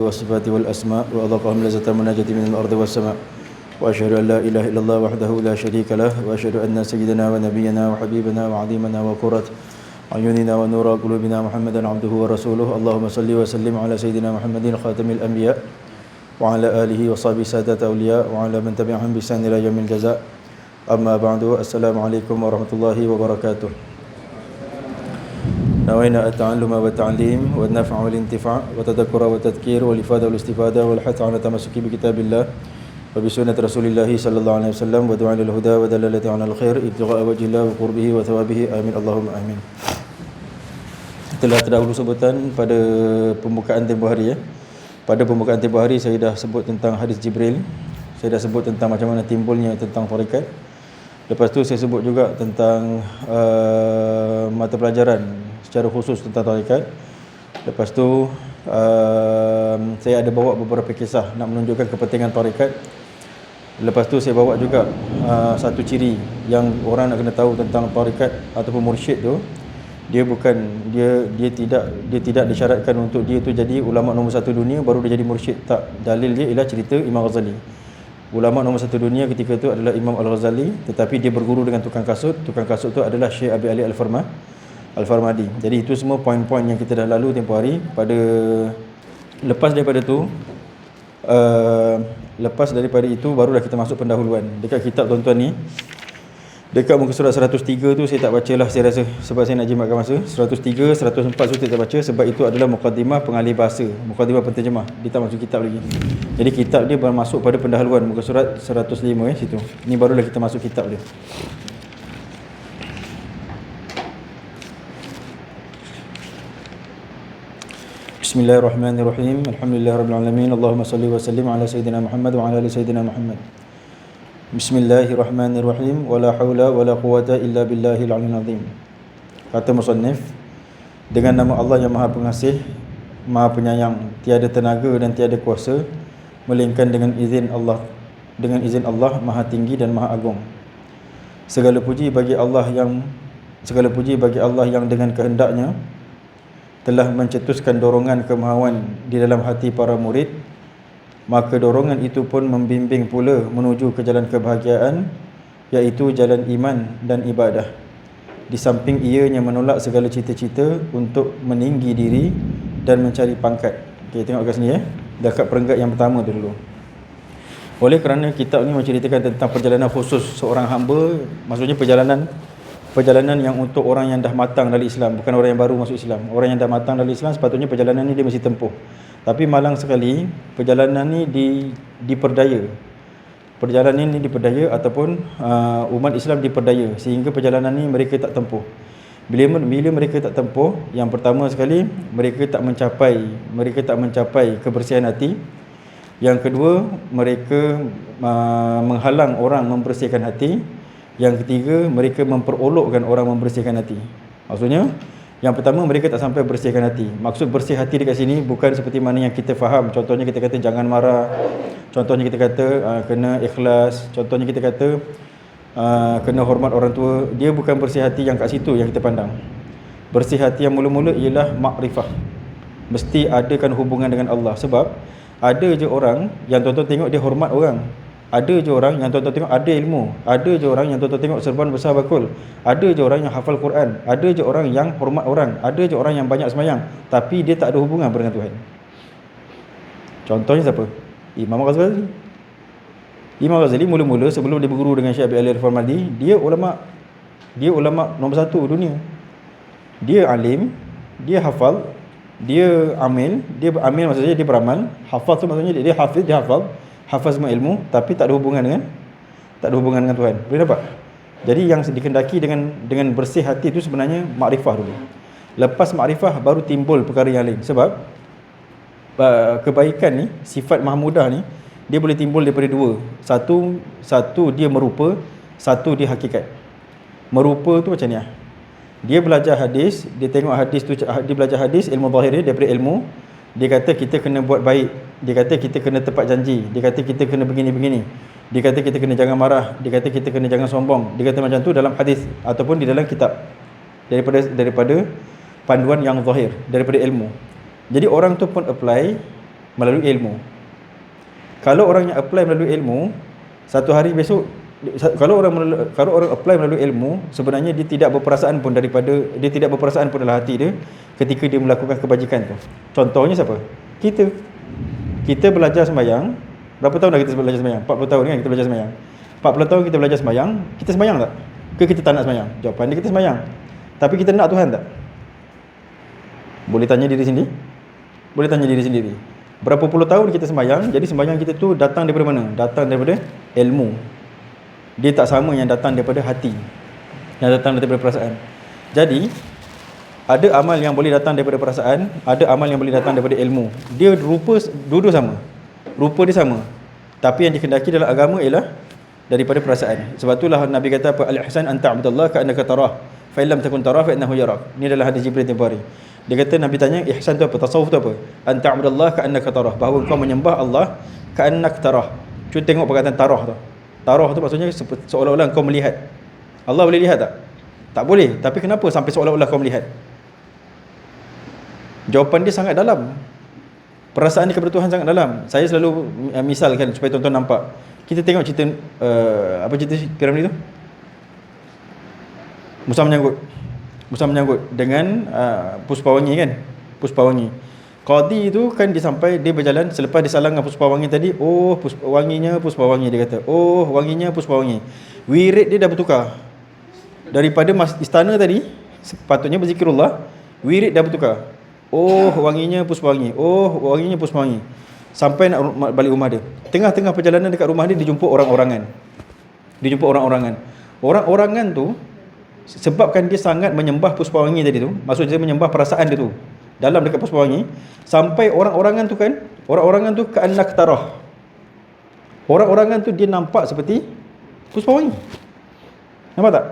والصفات والأسماء وأذقهم لذة المناجاة من الأرض والسماء وأشهد أن لا إله إلا الله وحده لا شريك له وأشهد أن سيدنا ونبينا وحبيبنا وعظيمنا وقرة عيوننا ونور قلوبنا محمدا عبده ورسوله اللهم صل وسلم على سيدنا محمد خاتم الأنبياء وعلى آله وصحبه سادة أولياء وعلى من تبعهم بإحسان إلى يوم الجزاء أما بعد السلام عليكم ورحمة الله وبركاته. نوينا التعلم والتعليم والنفع والانتفاع والتذكر والتذكير والإفادة والاستفادة والحث على التمسك بكتاب الله وبسنة رسول الله صلى الله عليه وسلم ودعاء للهدى ودلالة على الخير ابتغاء وجه الله وقربه وثوابه آمين اللهم آمين. Telah terdahulu sebutan pada pembukaan tempoh hari Pada pembukaan tempoh hari saya dah sebut tentang hadis Jibril. Saya dah sebut tentang macam mana timbulnya tentang tarekat. Lepas tu saya sebut juga tentang mata pelajaran secara khusus tentang tarekat. Lepas tu saya ada bawa beberapa kisah nak menunjukkan kepentingan tarekat. Lepas tu saya bawa juga satu ciri yang orang nak kena tahu tentang tarekat ataupun mursyid tu. Dia tidak disyaratkan untuk dia tu jadi ulama nombor satu dunia baru dia jadi mursyid. Tak, dalil dia ialah cerita Imam Ghazali. Ulama nombor satu dunia ketika itu adalah Imam Al-Ghazali, tetapi dia berguru dengan tukang kasut. Tukang kasut tu adalah Syekh Abi Ali Al-Farmadi. Jadi itu semua poin-poin yang kita dah lalu tempoh hari. Lepas daripada itu barulah kita masuk pendahuluan. Dekat kitab tuan-tuan ni, dekat muka surat 103 tu saya tak bacalah, saya rasa sebab saya nak jimatkan masa. 103, 104 tu saya tak baca sebab itu adalah muqaddimah pengalih bahasa, muqaddimah penterjemah. Dia tak masuk kitab lagi. Jadi kitab dia baru masuk pada pendahuluan muka surat 105 situ. Ni barulah kita masuk kitab dia. Bismillahirrahmanirrahim. Alhamdulillahirabbil alamin. Allahumma salli wa sallim ala sayidina Muhammad wa ala ali sayidina Muhammad. Bismillahirrahmanirrahim. Wala haula wala quwata illa billahil aliyyil azim. Kata musannif, dengan nama Allah yang Maha Pengasih, Maha Penyayang, tiada tenaga dan tiada kuasa melainkan dengan izin Allah. Dengan izin Allah Maha Tinggi dan Maha Agung. Segala puji bagi Allah yang dengan kehendaknya telah mencetuskan dorongan kemahuan di dalam hati para murid. Maka dorongan itu pun membimbing pula menuju ke jalan kebahagiaan, iaitu jalan iman dan ibadah. Di samping ianya menolak segala cita-cita untuk meninggi diri dan mencari pangkat. Okay, tengok kat sini dekat perenggat yang pertama tu dulu. Oleh kerana kitab ni menceritakan tentang perjalanan khusus seorang hamba, maksudnya perjalanan yang untuk orang yang dah matang dalam Islam, bukan orang yang baru masuk Islam. Orang yang dah matang dalam Islam sepatutnya perjalanan ni dia mesti tempuh. Tapi malang sekali perjalanan ni diperdaya. Perjalanan ni diperdaya ataupun umat Islam diperdaya sehingga perjalanan ni mereka tak tempuh. Bila mereka tak tempuh, yang pertama sekali mereka tak mencapai kebersihan hati. Yang kedua, mereka menghalang orang membersihkan hati. Yang ketiga, mereka memperolokkan orang membersihkan hati. Maksudnya, yang pertama, mereka tak sampai bersihkan hati. Maksud bersih hati dekat sini bukan seperti mana yang kita faham. Contohnya kita kata jangan marah. Contohnya kita kata kena ikhlas. Contohnya kita kata kena hormat orang tua. Dia bukan bersih hati yang kat situ yang kita pandang. Bersih hati yang mula-mula ialah makrifah. Mesti adakan hubungan dengan Allah. Sebab ada je orang yang tuan-tuan tengok dia hormat orang. Ada je orang yang tuan-tuan tengok ada ilmu. Ada je orang yang tuan-tuan tengok serban besar bakul. Ada je orang yang hafal Quran. Ada je orang yang hormat orang. Ada je orang yang banyak sembahyang, tapi dia tak ada hubungan dengan Tuhan. Contohnya siapa? Imam Ghazali. Imam Ghazali mula-mula sebelum dia berguru dengan Syekh Abi Ali Al-Farmadi, dia ulama nombor satu dunia. Dia alim, dia hafal, dia amil. Dia amil maksudnya dia beramal. Hafal tu maksudnya dia hafiz, dia hafaz semua ilmu, tapi tak ada hubungan dengan Tuhan. Boleh nampak? Jadi yang dikendaki dengan bersih hati itu sebenarnya makrifah dulu. Lepas makrifah baru timbul perkara yang lain. Sebab kebaikan ni, sifat mahmudah ni, dia boleh timbul daripada dua. Satu dia merupa, satu dia hakikat. Merupa tu macam ni dia belajar hadis, dia tengok hadis tu, dia belajar hadis, ilmu zahir dia daripada ilmu. Dia kata kita kena buat baik. Dia kata kita kena tepat janji. Dia kata kita kena begini-begini. Dia kata kita kena jangan marah. Dia kata kita kena jangan sombong. Dia kata macam tu dalam hadis ataupun di dalam kitab. Daripada panduan yang zahir, daripada ilmu. Jadi orang tu pun apply melalui ilmu. Kalau orang yang apply melalui ilmu, satu hari besok, kalau orang apply melalui ilmu, sebenarnya dia tidak berperasaan pun dalam hati dia ketika dia melakukan kebajikan tu. Contohnya siapa? Kita belajar sembahyang. Berapa tahun dah kita belajar sembahyang? 40 tahun kan kita belajar sembahyang. 40 tahun kita belajar sembahyang, kita sembahyang tak? Ke kita tak nak sembahyang? Jawapan dia kita sembahyang. Tapi kita nak Tuhan tak? Boleh tanya diri sendiri. Berapa puluh tahun kita sembahyang, jadi sembahyang kita tu datang daripada mana? Datang daripada ilmu. Dia tak sama yang datang daripada hati, yang datang daripada perasaan. Jadi ada amal yang boleh datang daripada perasaan, ada amal yang boleh datang daripada ilmu. Dia dua-dua sama. Rupa dia sama. Tapi yang dikehendaki dalam agama ialah daripada perasaan. Sebab itulah Nabi kata apa? Al-ihsan an ta'budallah ka'annaka tarah, fa illam takun tarah fa innahu yarak. Ini adalah hadis Jibril tempoh hari. Dia kata, Nabi tanya, ihsan tu apa? Tasawuf tu apa? An ta'budallah ka'annaka tarah, bahawa kau menyembah Allah ka'annaka tarah. Cuba tengok perkataan tarah tu. Tarah tu maksudnya seolah-olah kau melihat. Allah boleh lihat tak? Tak boleh. Tapi kenapa sampai seolah-olah kau melihat? Jawapan dia sangat dalam. Perasaan dia kepada Tuhan sangat dalam. Saya selalu misalkan supaya tuan-tuan nampak. Kita tengok cerita apa cerita piramid tu? Musa menyanggut dengan Puspawangi kan? Puspawangi. Qadi tu kan dia berjalan selepas dia salang dengan Puspawangi tadi. Oh, Puspawangi dia kata. Oh, wanginya Puspawangi. Wirid dia dah bertukar. Daripada istana tadi sepatutnya berzikirullah, wirid dah bertukar. Oh, wanginya Puspawangi. Oh, wanginya Puspawangi. Sampai nak balik rumah dia. Tengah-tengah perjalanan dekat rumah dia jumpa orang-orangan. Orang-orangan tu sebabkan dia sangat menyembah Puspawangi tadi tu, maksudnya dia menyembah perasaan dia tu dalam dekat Puspawangi, sampai orang-orangan tu ka'annak tarah. Orang-orangan tu dia nampak seperti Puspawangi. Nampak tak?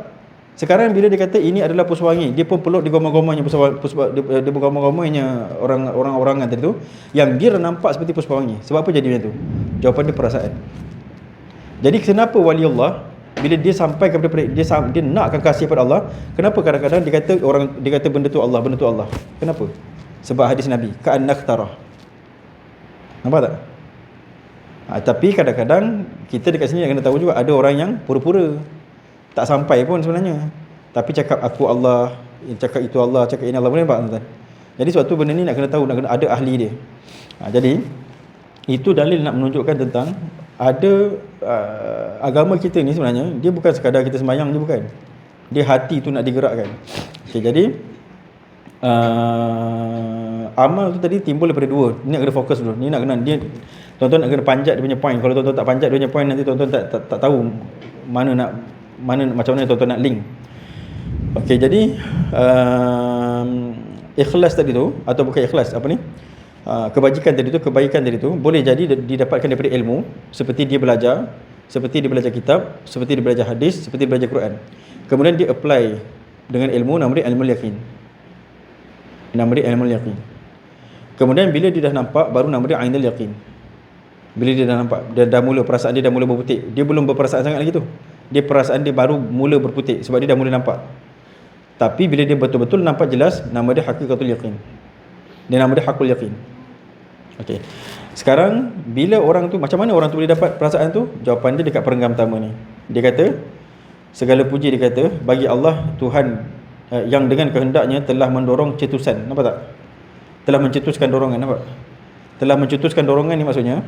Sekarang bila dia kata ini adalah Puspawangi, dia pun peluk di gomong-gomongnya dia bergomong-gomongnya orang-orangan tadi tu, yang dia nampak seperti Puspawangi. Sebab apa jadi macam tu? Jawapan dia perasaan. Jadi kenapa wali Allah bila dia sampai kepada dia nakkan kasih pada Allah, kenapa kadang-kadang dia kata benda tu Allah. Kenapa? Sebab hadis Nabi, ka'annak tarah. Nampak tak? Tapi kadang-kadang kita dekat sini nak kena tahu juga, ada orang yang pura-pura tak sampai pun sebenarnya, tapi cakap aku Allah, cakap itu Allah, cakap ini Allah. Boleh nampak tuan-tuan? Jadi suatu benda ni nak kena tahu, nak kena ada ahli dia. Jadi itu dalil nak menunjukkan tentang ada agama kita ni sebenarnya dia bukan sekadar kita sembahyang je, bukan. Dia hati tu nak digerakkan. Okey, jadi amal tu tadi timbul daripada dua. Ni nak kena fokus dulu. Ni nak kena tuan-tuan nak kena panjat dia punya point. Kalau tuan-tuan tak panjat dia punya point, nanti tuan-tuan tak tahu macam mana tuan-tuan nak link. Okey, jadi ikhlas tadi tu, atau bukan ikhlas, apa ni? Kebaikan tadi tu boleh jadi didapatkan daripada ilmu, seperti dia belajar kitab, seperti dia belajar hadis, seperti dia belajar Quran. Kemudian dia apply dengan ilmu, nama dia ilmul yaqin. Kemudian bila dia dah nampak, baru nama dia ainul yaqin. Bila dia dah nampak, dah mula perasaan dia dah mula berputik. Dia belum berperasaan sangat lagi tu. Dia perasaan dia baru mula berputik sebab dia dah mula nampak. Tapi bila dia betul-betul nampak jelas, nama dia haqiqatul yaqin. Dia nama dia hakul yaqin. Okey. Sekarang bila orang tu, macam mana orang tu boleh dapat perasaan tu? Jawapan dia dekat perenggan pertama ni. Dia kata segala puji, dia kata bagi Allah Tuhan yang dengan kehendaknya telah mendorong cetusan. Nampak tak? Telah mencetuskan dorongan. Nampak? Telah mencetuskan dorongan ni maksudnya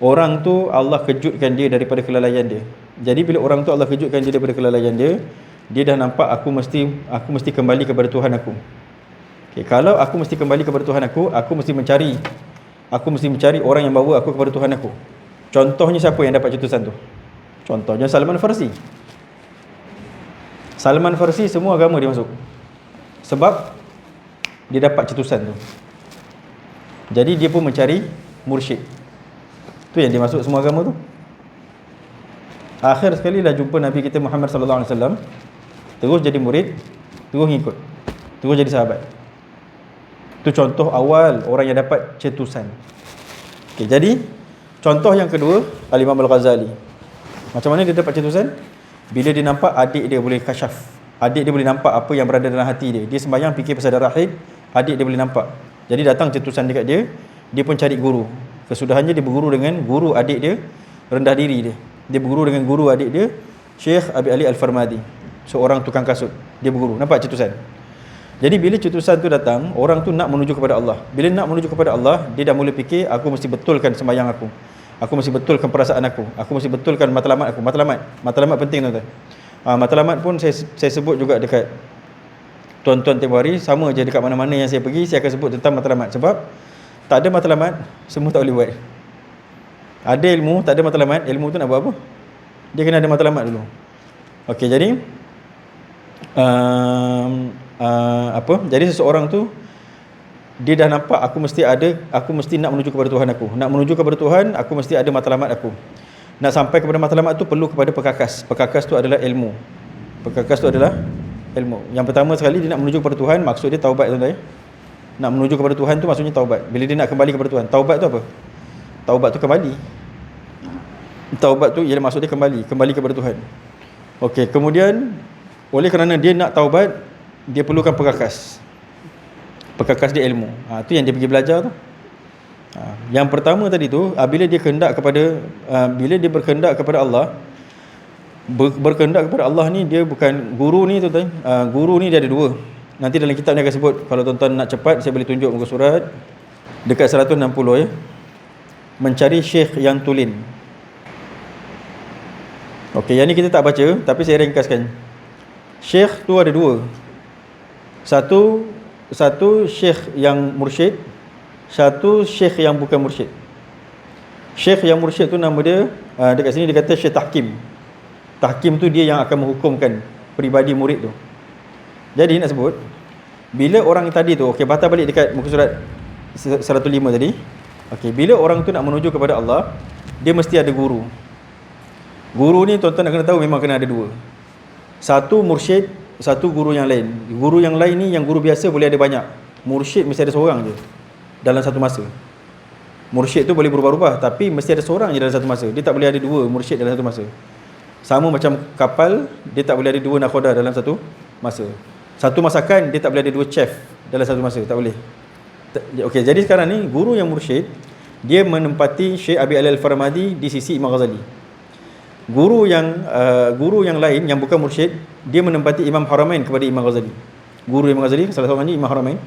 orang tu Allah kejutkan dia daripada kelalaian dia. Jadi bila orang tu Allah kejutkan dia daripada kelalaian dia, dia dah nampak aku mesti kembali kepada Tuhan aku. Okay, kalau aku mesti kembali kepada Tuhan aku mesti mencari orang yang bawa aku kepada Tuhan aku. Contohnya siapa yang dapat cetusan tu? Contohnya Salman Farsi. Salman Farsi semua agama dia masuk, sebab dia dapat cetusan tu. Jadi dia pun mencari mursyid. Tu yang dia masuk semua agama tu. Akhir sekali lah jumpa Nabi kita Muhammad sallallahu alaihi wasallam, terus jadi murid, terus ngikut, terus jadi sahabat. Itu contoh awal orang yang dapat cetusan. Okey, jadi contoh yang kedua, Al-Imam Al-Ghazali. Macam mana dia dapat cetusan? Bila dia nampak adik dia boleh kasyaf. Adik dia boleh nampak apa yang berada dalam hati dia. Dia sembahyang fikir pasal darah haid, adik dia boleh nampak. Jadi datang cetusan dekat dia. dia pun cari guru. Kesudahannya dia berguru dengan guru adik dia, rendah diri dia. Dia berguru dengan guru adik dia, Syekh Abi Ali Al-Farmadi, seorang tukang kasut. Dia berguru. Nampak cetusan? Jadi bila cetusan tu datang, orang tu nak menuju kepada Allah. Bila nak menuju kepada Allah, dia dah mula fikir, aku mesti betulkan sembahyang aku. Aku mesti betulkan perasaan aku. Aku mesti betulkan matlamat aku. Matlamat penting tuan-tuan. Matlamat pun saya sebut juga dekat tuan-tuan tempoh hari, sama je dekat mana-mana yang saya pergi, saya akan sebut tentang matlamat. Sebab tak ada matlamat, semua tak boleh buat. Ada ilmu, tak ada matlamat, ilmu tu nak buat apa? Dia kena ada matlamat dulu. Okey, jadi jadi seseorang tu dia dah nampak, aku mesti nak menuju kepada Tuhan aku. Nak menuju kepada Tuhan, aku mesti ada matlamat aku. Nak sampai kepada matlamat tu perlu kepada pekakas. Pekakas tu adalah ilmu. Pekakas tu adalah ilmu. Yang pertama sekali dia nak menuju kepada Tuhan, maksud dia taubat tuan-tuan ya. Nak menuju kepada Tuhan tu maksudnya taubat. Bila dia nak kembali kepada Tuhan, taubat tu apa? Taubat tu kembali. Taubat tu ialah maksud dia kembali kepada Tuhan. Okey, kemudian oleh kerana dia nak taubat, dia perlukan pekakas. Pekakas dia ilmu. Tu yang dia pergi belajar tu. Yang pertama tadi tu, bila dia berkehendak kepada Allah, berkehendak kepada Allah ni, dia bukan guru ni tuan-tuan. Guru ni dia ada dua. Nanti dalam kitab ni akan sebut. Kalau tuan-tuan nak cepat, saya boleh tunjuk muka surat dekat 160 ya. Mencari syekh yang tulen. Okey, yang ni kita tak baca, tapi saya ringkaskan. Syekh tu ada dua. Satu syekh yang mursyid, satu syekh yang bukan mursyid. Syekh yang mursyid tu nama dia, dekat sini dia kata Syekh Tahkim. Tahkim tu dia yang akan menghukumkan peribadi murid tu. Jadi nak sebut, bila orang tadi tu, okey, batal balik dekat muka surat 105 tadi. Okey, bila orang tu nak menuju kepada Allah, dia mesti ada guru. Guru ni tuan-tuan nak kena tahu memang kena ada dua. Satu mursyid, satu guru yang lain. Guru yang lain ni, yang guru biasa boleh ada banyak. Mursyid mesti ada seorang je dalam satu masa. Mursyid tu boleh berubah-ubah, tapi mesti ada seorang je dalam satu masa. Dia tak boleh ada dua mursyid dalam satu masa. Sama macam kapal, dia tak boleh ada dua nakhoda dalam satu masa. Satu masakan, dia tak boleh ada dua chef dalam satu masa, tak boleh. Okey, jadi sekarang ni guru yang mursyid, dia menempati Syekh Abi Ali Al-Farmadi di sisi Imam Ghazali. Guru yang lain yang bukan mursyid, dia menempati Imam Haramain kepada Imam Ghazali. Guru Imam Ghazali salah seorangnya Imam Haramain.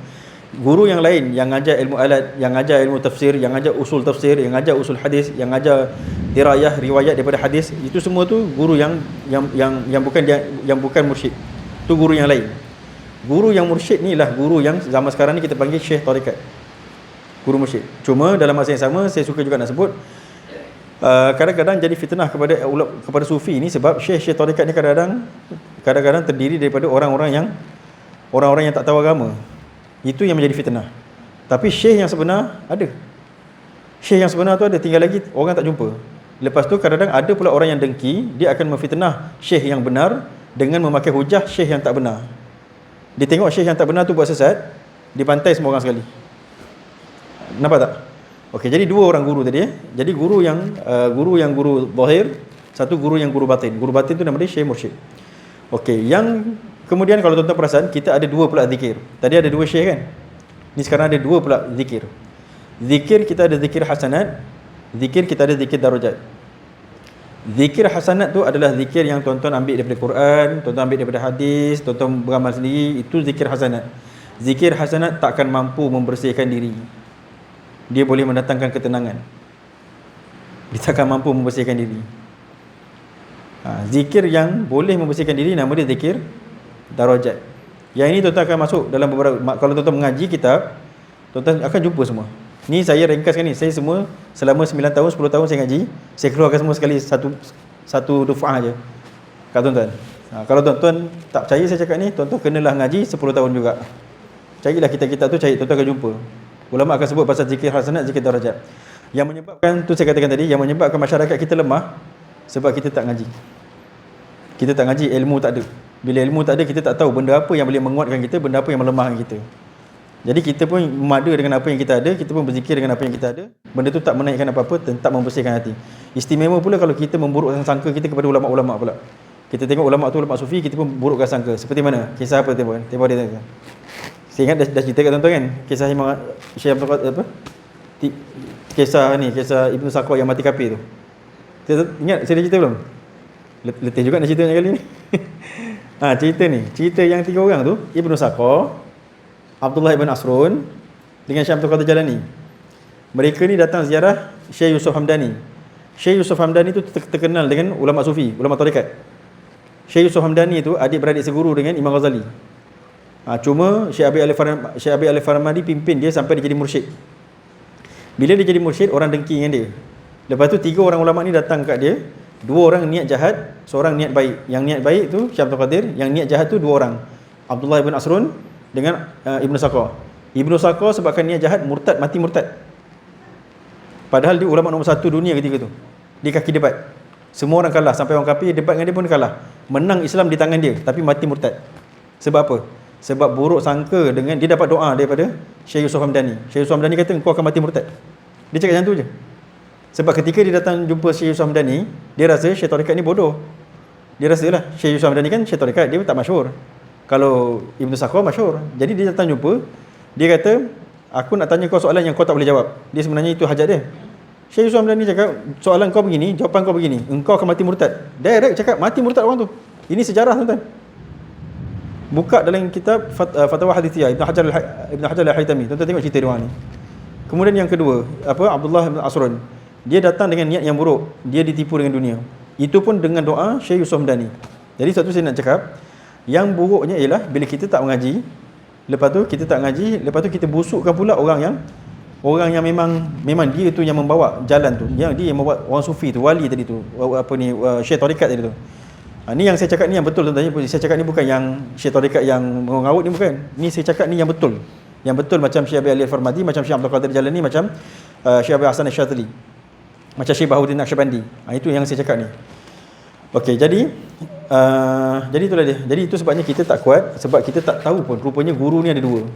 Guru yang lain yang ngajar ilmu alat, yang ngajar ilmu tafsir, yang ngajar usul tafsir, yang ngajar usul hadis, yang ngajar dirayah riwayat daripada hadis, itu semua tu guru yang bukan mursyid. Tu guru yang lain. Guru yang mursyid ni lah guru yang zaman sekarang ni kita panggil syekh tarekat. Guru mursyid. Cuma dalam masa yang sama saya suka juga nak sebut, kadang-kadang jadi fitnah kepada sufi ni, sebab syekh-syekh tarekat ni kadang-kadang terdiri daripada orang-orang yang tak tahu agama. Itu yang menjadi fitnah. Tapi syekh yang sebenar ada. Syekh yang sebenar tu ada, tinggal lagi orang tak jumpa. Lepas tu kadang-kadang ada pula orang yang dengki, dia akan memfitnah syekh yang benar dengan memakai hujah syekh yang tak benar. Dia tengok syekh yang tak benar tu buat sesat, dipantai semua orang sekali. Nampak tak? Okey, jadi dua orang guru tadi. Jadi guru zahir, satu guru yang guru batin. Guru batin tu nama dia syekh mursyid. Okey, yang kemudian kalau tuan-tuan perasan, kita ada dua pula zikir. Tadi ada dua syekh kan? Ni sekarang ada dua pula zikir. Zikir kita ada zikir hasanat, zikir kita ada zikir darajat. Zikir hasanat tu adalah zikir yang tuan-tuan ambil daripada Quran, tuan-tuan ambil daripada hadis, tuan-tuan beramal sendiri, itu zikir hasanat. Zikir hasanat takkan mampu membersihkan diri. Dia boleh mendatangkan ketenangan. Dia takkan mampu membersihkan diri. Zikir yang boleh membersihkan diri nama dia zikir darajat. Yang ini tuan-tuan akan masuk dalam beberapa, kalau tuan-tuan mengaji kitab, tuan-tuan akan jumpa semua. Ni saya ringkaskan ni. Saya semua selama 9 tahun, 10 tahun saya ngaji, saya keluarkan semua sekali satu duf'ah aja kat tuan-tuan. Kalau tuan-tuan tak percaya saya cakap ni, tuan-tuan kenalah ngaji 10 tahun juga. Carilah kitab-kitab tu, tuan-tuan akan jumpa. Ulama akan sebut pasal zikir hasanat, zikir darajat. Yang menyebabkan tu saya katakan tadi, yang menyebabkan masyarakat kita lemah sebab kita tak ngaji. Kita tak ngaji, ilmu tak ada. Bila ilmu tak ada, kita tak tahu benda apa yang boleh menguatkan kita, benda apa yang melemahkan kita. Jadi kita pun memada dengan apa yang kita ada, kita pun berzikir dengan apa yang kita ada. Benda tu tak menaikkan apa-apa, tetap membersihkan hati. Istimewa pula kalau kita memburukkan sangka kita kepada ulama-ulama pula. Kita tengok ulama tu, ulama sufi, kita pun burukkan sangka. Seperti mana? Kisah apa tempoh dia tengok. Saya ingat dah cerita kat tuan-tuan kan? Kisah Syekh apa? Ti- kisah Ibnu Saqo yang mati kafir tu. Ingat saya dah cerita belum? Letih juga nak ceritanya kali ni. Cerita yang 3 orang tu, Ibnu Saqo, Abdullah ibn Asrun dengan Syekh Abdul Qadir Jalani. Mereka ni datang ziarah Syekh Yusuf Hamdani. Syekh Yusuf Hamdani tu terkenal dengan ulama sufi, ulama tarekat. Syekh Yusuf Hamdani tu adik-beradik seguru dengan Imam Ghazali. Cuma Syekh Abi Al-Farmadi pimpin dia sampai dia jadi mursyid. Bila dia jadi mursyid, orang dengki dengan dia. Lepas tu 3 orang ulama ni datang kat dia. 2 orang niat jahat, seorang niat baik. Yang niat baik tu Syekh Abdul Qadir, yang niat jahat tu 2 orang. Abdullah ibn Asrun dengan Ibnu Saqo. Ibnu Saqo sebabkan niat jahat mati murtad. Padahal dia ulama nombor 1 dunia ketika tu. Di kaki debat. Semua orang kalah, sampai orang kafir debat dengan dia pun kalah. Menang Islam di tangan dia, tapi mati murtad. Sebab apa? Sebab buruk sangka dengan dia dapat doa daripada Syekh Yusuf Hamdani. Syekh Yusuf Hamdani kata kau akan mati murtad. Dia cakap macam tu je. Sebab ketika dia datang jumpa Syekh Yusuf Hamdani, dia rasa Syekh tarekat ni bodoh. Dia rasalah Syekh Yusuf Hamdani kan Syekh tarekat, dia tak masyhur. Kalau Ibnu Saqo masyhur. Jadi dia datang jumpa, dia kata, aku nak tanya kau soalan yang kau tak boleh jawab. Dia sebenarnya itu hajat dia. Syekh Yusuf Hamdani cakap, soalan kau begini, jawapan kau begini, engkau akan mati murtad. Direct cakap, mati murtad orang tu. Ini sejarah tuan-tuan. Buka dalam kitab Fatwa Hadithiyah Ibn Hajar Al-Haytami. Tuan-tuan tengok cerita dia orang ni. Kemudian yang kedua, Abdullah bin Asrun. Dia datang dengan niat yang buruk, dia ditipu dengan dunia. Itu pun dengan doa Syekh Yusuf Hamdani. Jadi satu saya nak cakap, yang buruknya ialah bila kita tak mengaji, lepas tu kita tak mengaji, lepas tu kita busukkan pula orang yang memang dia tu yang membawa jalan tu, yang dia yang membawa orang sufi tu, wali tadi tu, Syekh tarekat tadi tu. Ni yang saya cakap ni yang betul tuan-tuan. Saya cakap ni bukan yang Syekh tarekat yang mengawut ni, bukan. Ni saya cakap ni yang betul. Yang betul macam Syekh Abi Al-Farmadi, macam Syekh Abdul Qadir Jalani, macam Syekh Abi Hasan Asy-Syadzili, macam Syekh Baharuddin Naqsyabandi. Itu yang saya cakap ni. Okey, jadi itulah dia. Jadi itu sebabnya kita tak kuat, sebab kita tak tahu pun rupanya guru ni ada 2.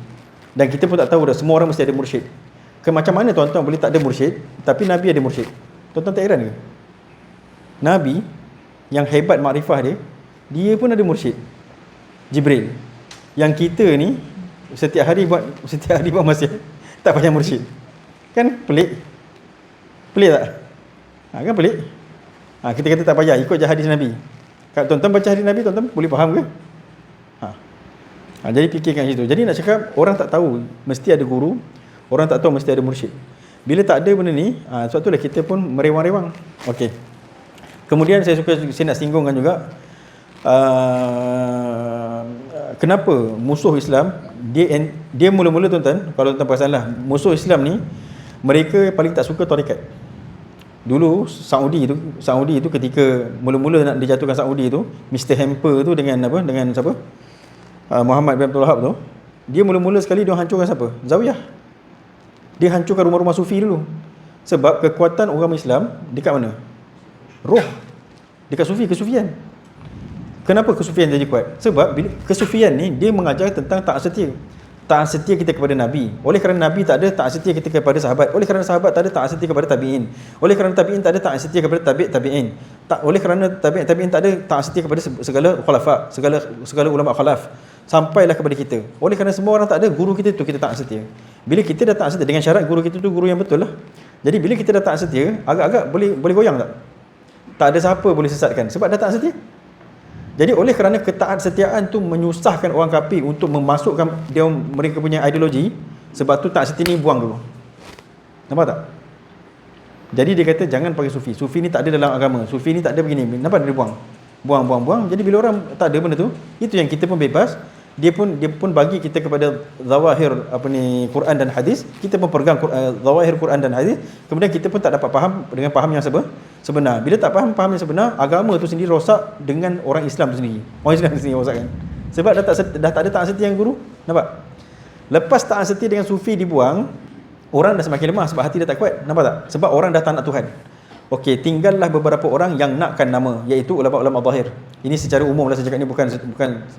Dan kita pun tak tahu dah semua orang mesti ada mursyid. Macam mana tuan-tuan boleh tak ada mursyid tapi Nabi ada mursyid? Tuan-tuan tak heran ke? Nabi yang hebat makrifah dia pun ada mursyid, Jibril. Yang kita ni setiap hari buat maksiat, tak payah mursyid. Kan pelik tak? Kan pelik. Kita kata tak payah ikut je hadis Nabi. Kalau tuan-tuan baca hadis Nabi, tuan-tuan boleh faham ke? Jadi fikirkan situ. Jadi nak cakap orang tak tahu mesti ada guru, orang tak tahu mesti ada mursyid. Bila tak ada benda ni, sebab itulah kita pun merewang-rewang. Okey. Kemudian saya nak singgungkan juga kenapa musuh Islam dia mula-mula tuan-tuan, kalau tuan-tuan perasanlah, musuh Islam ni mereka paling tak suka tarekat. Dulu Saudi itu ketika mula-mula nak dijatuhkan Saudi tu, Mr. Hamper tu dengan siapa? Muhammad bin Abdul Wahab tu, dia mula-mula sekali dia hancurkan siapa? Zawiyah. Dia hancurkan rumah-rumah sufi dulu. Sebab kekuatan orang Islam dekat mana? Roh. Dekat kesufian. Kenapa kesufian jadi kuat? Sebab bila kesufian ni dia mengajar tentang taat setia. Taat setia kita kepada Nabi. Oleh kerana Nabi tak ada taat setia kita kepada sahabat. Oleh kerana sahabat tak ada taat setia kepada tabi'in. Oleh kerana tabi'in tak ada taat setia kepada tabi'in. Oleh kerana tabi'in tak ada taat setia kepada segala khulafa, segala ulama khalaf. Sampailah kepada kita. Oleh kerana semua orang tak ada, guru kita tu kita taat setia. Bila kita dah taat setia dengan syarat guru kita tu guru yang betul lah. Jadi bila kita dah taat setia, agak-agak boleh goyang tak? Tak ada siapa boleh sesatkan sebab dah taat setia. Jadi oleh kerana ketaat-setiaan tu menyusahkan orang kafir untuk memasukkan mereka punya ideologi, sebab tu taat setia ni buang dulu. Nampak tak? Jadi dia kata jangan pakai sufi. Sufi ni tak ada dalam agama. Sufi ni tak ada begini. Nampak dia buang. Buang. Jadi bila orang tak ada benda tu, itu yang kita pun bebas. Dia pun bagi kita kepada zawahir Quran dan hadis. Kita pun pegang zawahir Quran dan hadis. Kemudian kita pun tak dapat faham dengan faham yang sebenar. Bila tak faham yang sebenar, agama tu sendiri rosak dengan orang Islam tu sendiri. Orang Islam sendiri rosakkan. Sebab dah tak ada taat setia yang guru. Nampak? Lepas taat setia dengan sufi dibuang, orang dah semakin lemah sebab hati dah tak kuat. Nampak tak? Sebab orang dah tak nak Tuhan. Okey, tinggallah beberapa orang yang nakkan nama, iaitu ulama-ulama zahir. Ini secara umum lah saya cakap, ni bukan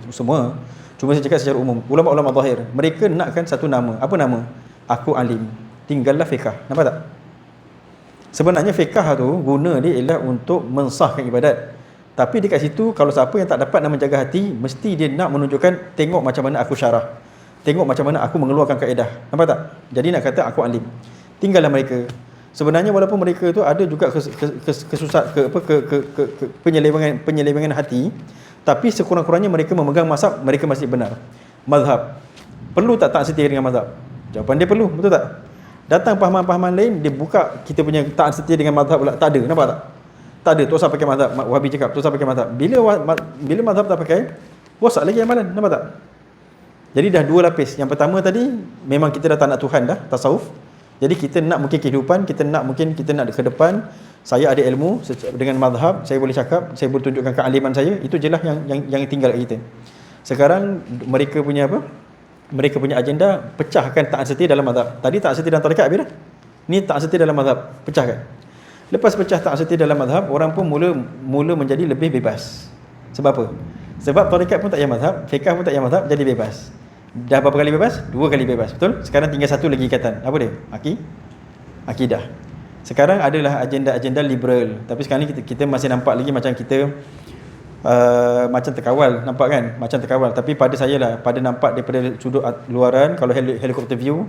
semua. Cuma saya cakap secara umum. Ulama-ulama zahir, mereka nakkan satu nama. Apa nama? Aku alim. Tinggallah fiqh. Nampak tak? Sebenarnya fiqh tu guna dia ialah untuk mensahkan ibadat. Tapi dekat situ kalau siapa yang tak dapat nak menjaga hati, mesti dia nak menunjukkan tengok macam mana aku syarah. Tengok macam mana aku mengeluarkan kaedah. Nampak tak? Jadi nak kata aku alim. tinggallah mereka. Sebenarnya walaupun mereka tu ada juga penyelewengan hati, tapi sekurang-kurangnya mereka memegang mazhab, mereka masih benar. Mazhab. Perlu tak taat setia dengan mazhab? Jawapan dia perlu, betul tak? Datang pahaman-pahaman lain, dia buka kita punya taat setia dengan mazhab pula. Tak ada, nampak tak? Tak ada, tak usah pakai mazhab. Wahabi cakap, tak usah pakai mazhab. Bila mazhab tak pakai, rosak lagi amalan, nampak tak? Jadi dah dua lapis. Yang pertama tadi, memang kita dah tak nak Tuhan dah, tasawuf. Jadi kita nak mungkin kehidupan, kita nak ke depan. Saya ada ilmu dengan mazhab, saya boleh cakap, saya boleh tunjukkan kealiman saya, itu je lah yang tinggal kat kita. Sekarang mereka punya apa? Mereka punya agenda pecahkan taat setia dalam mazhab. Tadi taat setia dalam tarekat habis dah. Ni taat setia dalam mazhab, pecahkan. Lepas pecah taat setia dalam mazhab, orang pun mula menjadi lebih bebas. Sebab apa? Sebab tarekat pun tak payah mazhab, fiqh pun tak payah mazhab, jadi bebas. Dah berapa kali bebas? 2 kali bebas, betul? Sekarang tinggal satu lagi ikatan. Apa dia? Akidah. Sekarang adalah agenda-agenda liberal. Tapi sekarang ni kita masih nampak lagi macam kita macam terkawal, nampak kan? Macam terkawal. Tapi pada saya lah, pada nampak daripada sudut luaran, kalau helikopter view,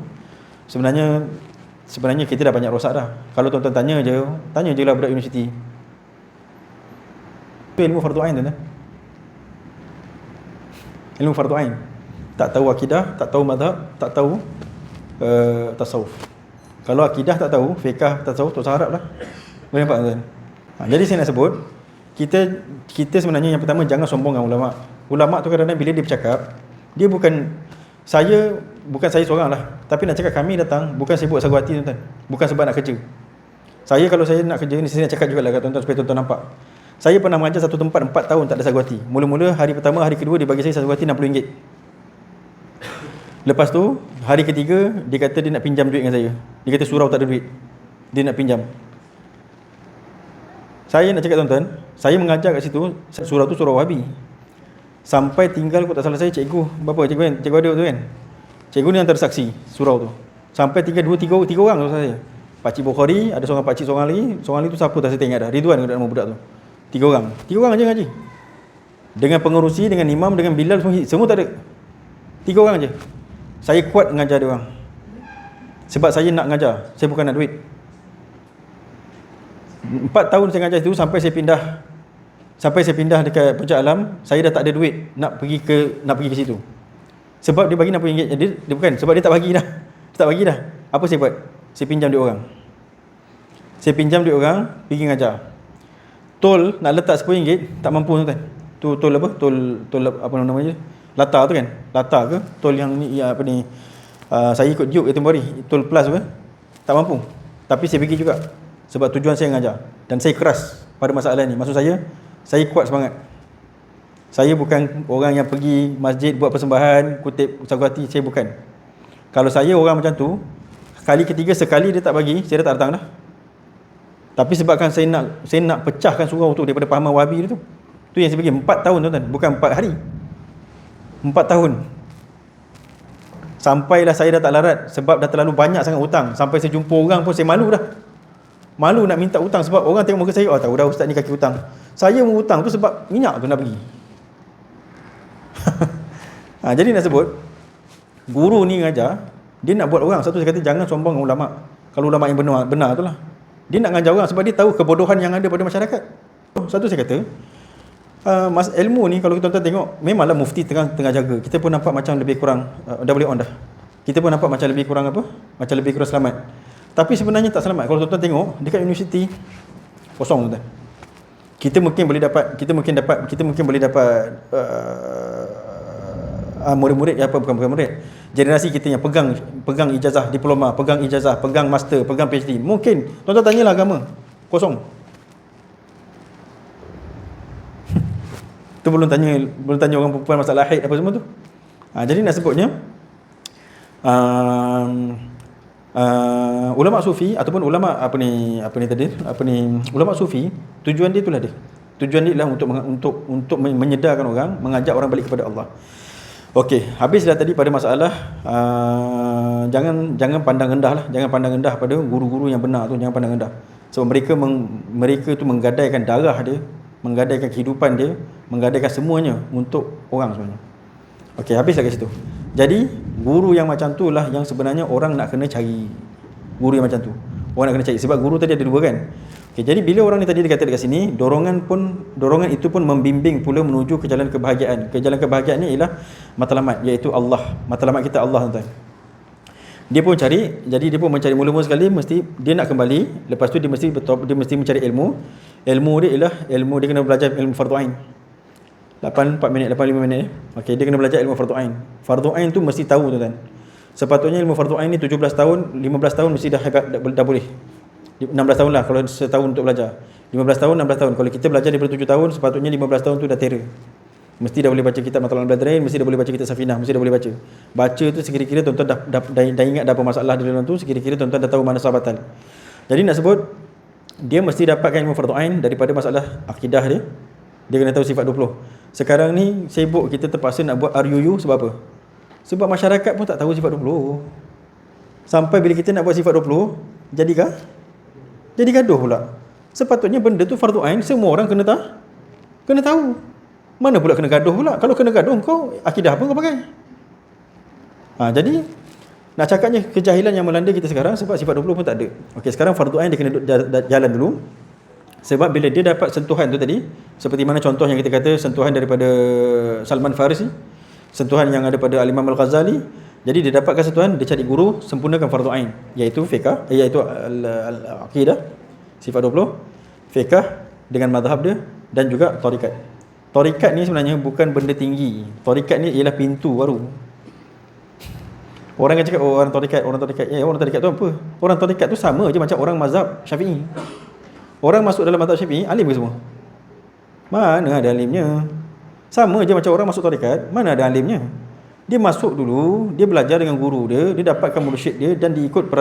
sebenarnya kita dah banyak rosak dah. Kalau tuan-tuan tanya je lah budak universiti. Itu ilmu fardu ain tuan-tuan. Ilmu fardu ain. Tak tahu akidah, tak tahu mazhab, tak tahu tasawuf. Kalau akidah tak tahu, fiqh tak tahu, tak usah harap lah. Boleh nampak tuan? Jadi saya nak sebut, kita sebenarnya yang pertama, jangan sombong dengan ulama'. Ulama' tu kadang-kadang bila dia bercakap, dia bukan saya seorang lah, tapi nak cakap kami datang, bukan sibuk sagu hati tuan-tuan, bukan sebab nak kerja. Kalau saya nak kerja ni, saya nak cakap juga lah kat tuan-tuan supaya tuan-tuan nampak. Saya pernah mengajar satu tempat 4 tahun tak ada sagu hati. Mula-mula hari pertama, hari kedua dia bagi saya sagu hati RM60. Lepas tu, hari ketiga, dia kata dia nak pinjam duit dengan saya. Dia kata surau tak ada duit, dia nak pinjam. Saya nak cakap tuan-tuan, saya mengajar kat situ, surau tu surau Wahabi. Sampai tinggal, kau tak salah saya, cikgu, berapa cikgu kan? Cikgu ada tu kan? Cikgu ni antara saksi, surau tu. Sampai tinggal 3 orang tu saya. Pakcik Bukhari, ada seorang pakcik seorang lagi tu siapa tak saya ingat dah. Ridwan nama budak tu. 3 orang je ngaji. Dengan pengerusi, dengan imam, dengan Bilal, semua tak ada. 3 orang je. Saya kuat mengajar dia orang. Sebab saya nak mengajar, saya bukan nak duit. 4 tahun saya mengajar itu sampai saya pindah dekat Puncak Alam, saya dah tak ada duit nak pergi ke situ. Sebab dia bagi RM60. Dia bukan sebab dia tak bagi dah. Dia tak bagi dah. Apa saya buat? Saya pinjam duit orang. Pergi mengajar. Tol nak letak RM10 tak mampu tuan. Tu tol apa? Tol apa namanya? Lata tu kan? Lata ke? Tol yang ni apa ni? Saya ikut Duke tempoh hari, tol plus apa? Tak mampu. Tapi saya pergi juga. Sebab tujuan saya mengajar. Dan saya keras pada masalah ni. Maksud saya kuat semangat. Saya bukan orang yang pergi masjid buat persembahan, kutip sagu hati, saya bukan. Kalau saya orang macam tu, kali ketiga sekali dia tak bagi, saya dah tak datang dah. Tapi sebabkan saya nak pecahkan surau tu daripada pahaman Wahabi tu. Tu yang saya pergi 4 tahun tuan-tuan, bukan 4 hari. 4 tahun. Sampailah saya dah tak larat sebab dah terlalu banyak sangat hutang. Sampai saya jumpa orang pun saya malu dah. Malu nak minta hutang sebab orang tengok muka saya, oh tahu dah ustaz ni kaki hutang. Saya mau hutang tu sebab minyak tu nak pergi. Jadi nak sebut, guru ni ngajar, dia nak buat orang. Satu saya kata jangan sombong dengan ulama'. Kalau ulama' yang benar tu lah. Dia nak ngajar orang sebab dia tahu kebodohan yang ada pada masyarakat. Satu saya kata, ilmu ni kalau tuan-tuan tengok, memanglah mufti tengah jaga. Kita pun nampak macam lebih kurang dah boleh on dah. Kita pun nampak macam lebih kurang apa? Macam lebih kurang selamat. Tapi sebenarnya tak selamat. Kalau tuan-tuan tengok dekat universiti kosong tuan. Kita mungkin boleh dapat murid-murid apa bukan murid. Generasi kita yang pegang ijazah diploma, pegang ijazah, pegang master, pegang PhD. Mungkin tuan-tuan tanyalah agama. Kosong. Tu belum tanya orang perempuan masalah haid apa semua tu. Jadi nak sebutnya ulama sufi ataupun ulama ulama sufi, tujuan dia itulah dia. Tujuan dia ialah untuk menyedarkan orang, mengajak orang balik kepada Allah. Okey, habislah tadi pada masalah jangan pandang rendah lah, jangan pandang rendah pada guru-guru yang benar tu, jangan pandang rendah. Sebab mereka tu menggadaikan darah dia, menggadaikan kehidupan dia, menggadaikan semuanya untuk orang sebenarnya. Okey, habislah kat situ. Jadi, guru yang macam tu lah yang sebenarnya orang nak kena cari. Guru yang macam tu orang nak kena cari, sebab guru tadi ada dua kan. Okay, jadi bila orang ni tadi dia kata dekat sini, dorongan itu pun membimbing pula menuju ke jalan kebahagiaan. Ke jalan kebahagiaan ni ialah matlamat, iaitu Allah. Matlamat kita Allah, tuan-tuan. Dia pun cari, jadi dia pun mencari mula-mula sekali mesti dia nak kembali, lepas tu dia mesti mencari ilmu. Ilmu dia ialah ilmu, dia kena belajar ilmu fardu ain. 4 minit 5 minit. Okey, dia kena belajar ilmu fardu ain. Fardu ain tu mesti tahu, tuan-tuan. Sepatutnya ilmu fardu ain ni 17 tahun, 15 tahun mesti dah boleh. 16 tahun lah kalau setahun untuk belajar. 15 tahun, 16 tahun. Kalau kita belajar daripada 7 tahun, sepatutnya 15 tahun tu dah tera. Mesti dah boleh baca kitab Matlamat Badarain, mesti dah boleh baca kitab Safinah, mesti dah boleh baca. Baca tu sekira-kira tuan-tuan dah ingat dah apa masalah di dalam tu, sekira-kira tuan-tuan dah tahu mana sahabatan. Jadi nak sebut dia mesti dapatkan ilmu fardu ain daripada masalah akidah dia. Dia kena tahu sifat 20. Sekarang ni sibuk kita terpaksa nak buat RUU sebab apa? Sebab masyarakat pun tak tahu sifat 20. Sampai bila kita nak buat sifat 20, jadikah? Jadi gaduh pula. Sepatutnya benda tu fardu ain, semua orang kena tahu. Mana pula kena gaduh pula? Kalau kena gaduh, kau akidah apa kau pakai? Jadi nak cakapnya kejahilan yang melanda kita sekarang sebab sifat 20 pun tak ada. Okey, sekarang fardu ain dia kena jalan dulu. Sebab bila dia dapat sentuhan tu tadi, seperti mana contoh yang kita kata sentuhan daripada Salman Farisi, sentuhan yang ada pada Al-Imam Al-Ghazali. Jadi dia dapatkan sentuhan, dia cari guru, sempurnakan fardu ain, iaitu fiqh, iaitu akidah sifat 20, fiqh dengan mazhab dia, dan juga tarikat. Tarikat ni sebenarnya bukan benda tinggi. Tarikat ni ialah pintu baru. Orang kan cakap orang tarikat. Orang tarikat tu apa? Orang tarikat tu sama je macam orang mazhab Syafi'i. Orang masuk dalam mazhab Syafi'i alim ke semua? Mana ada alimnya? Sama je macam orang masuk tarikat, mana ada alimnya? Dia masuk dulu, dia belajar dengan guru dia, dia dapatkan mursyid dia dan diikut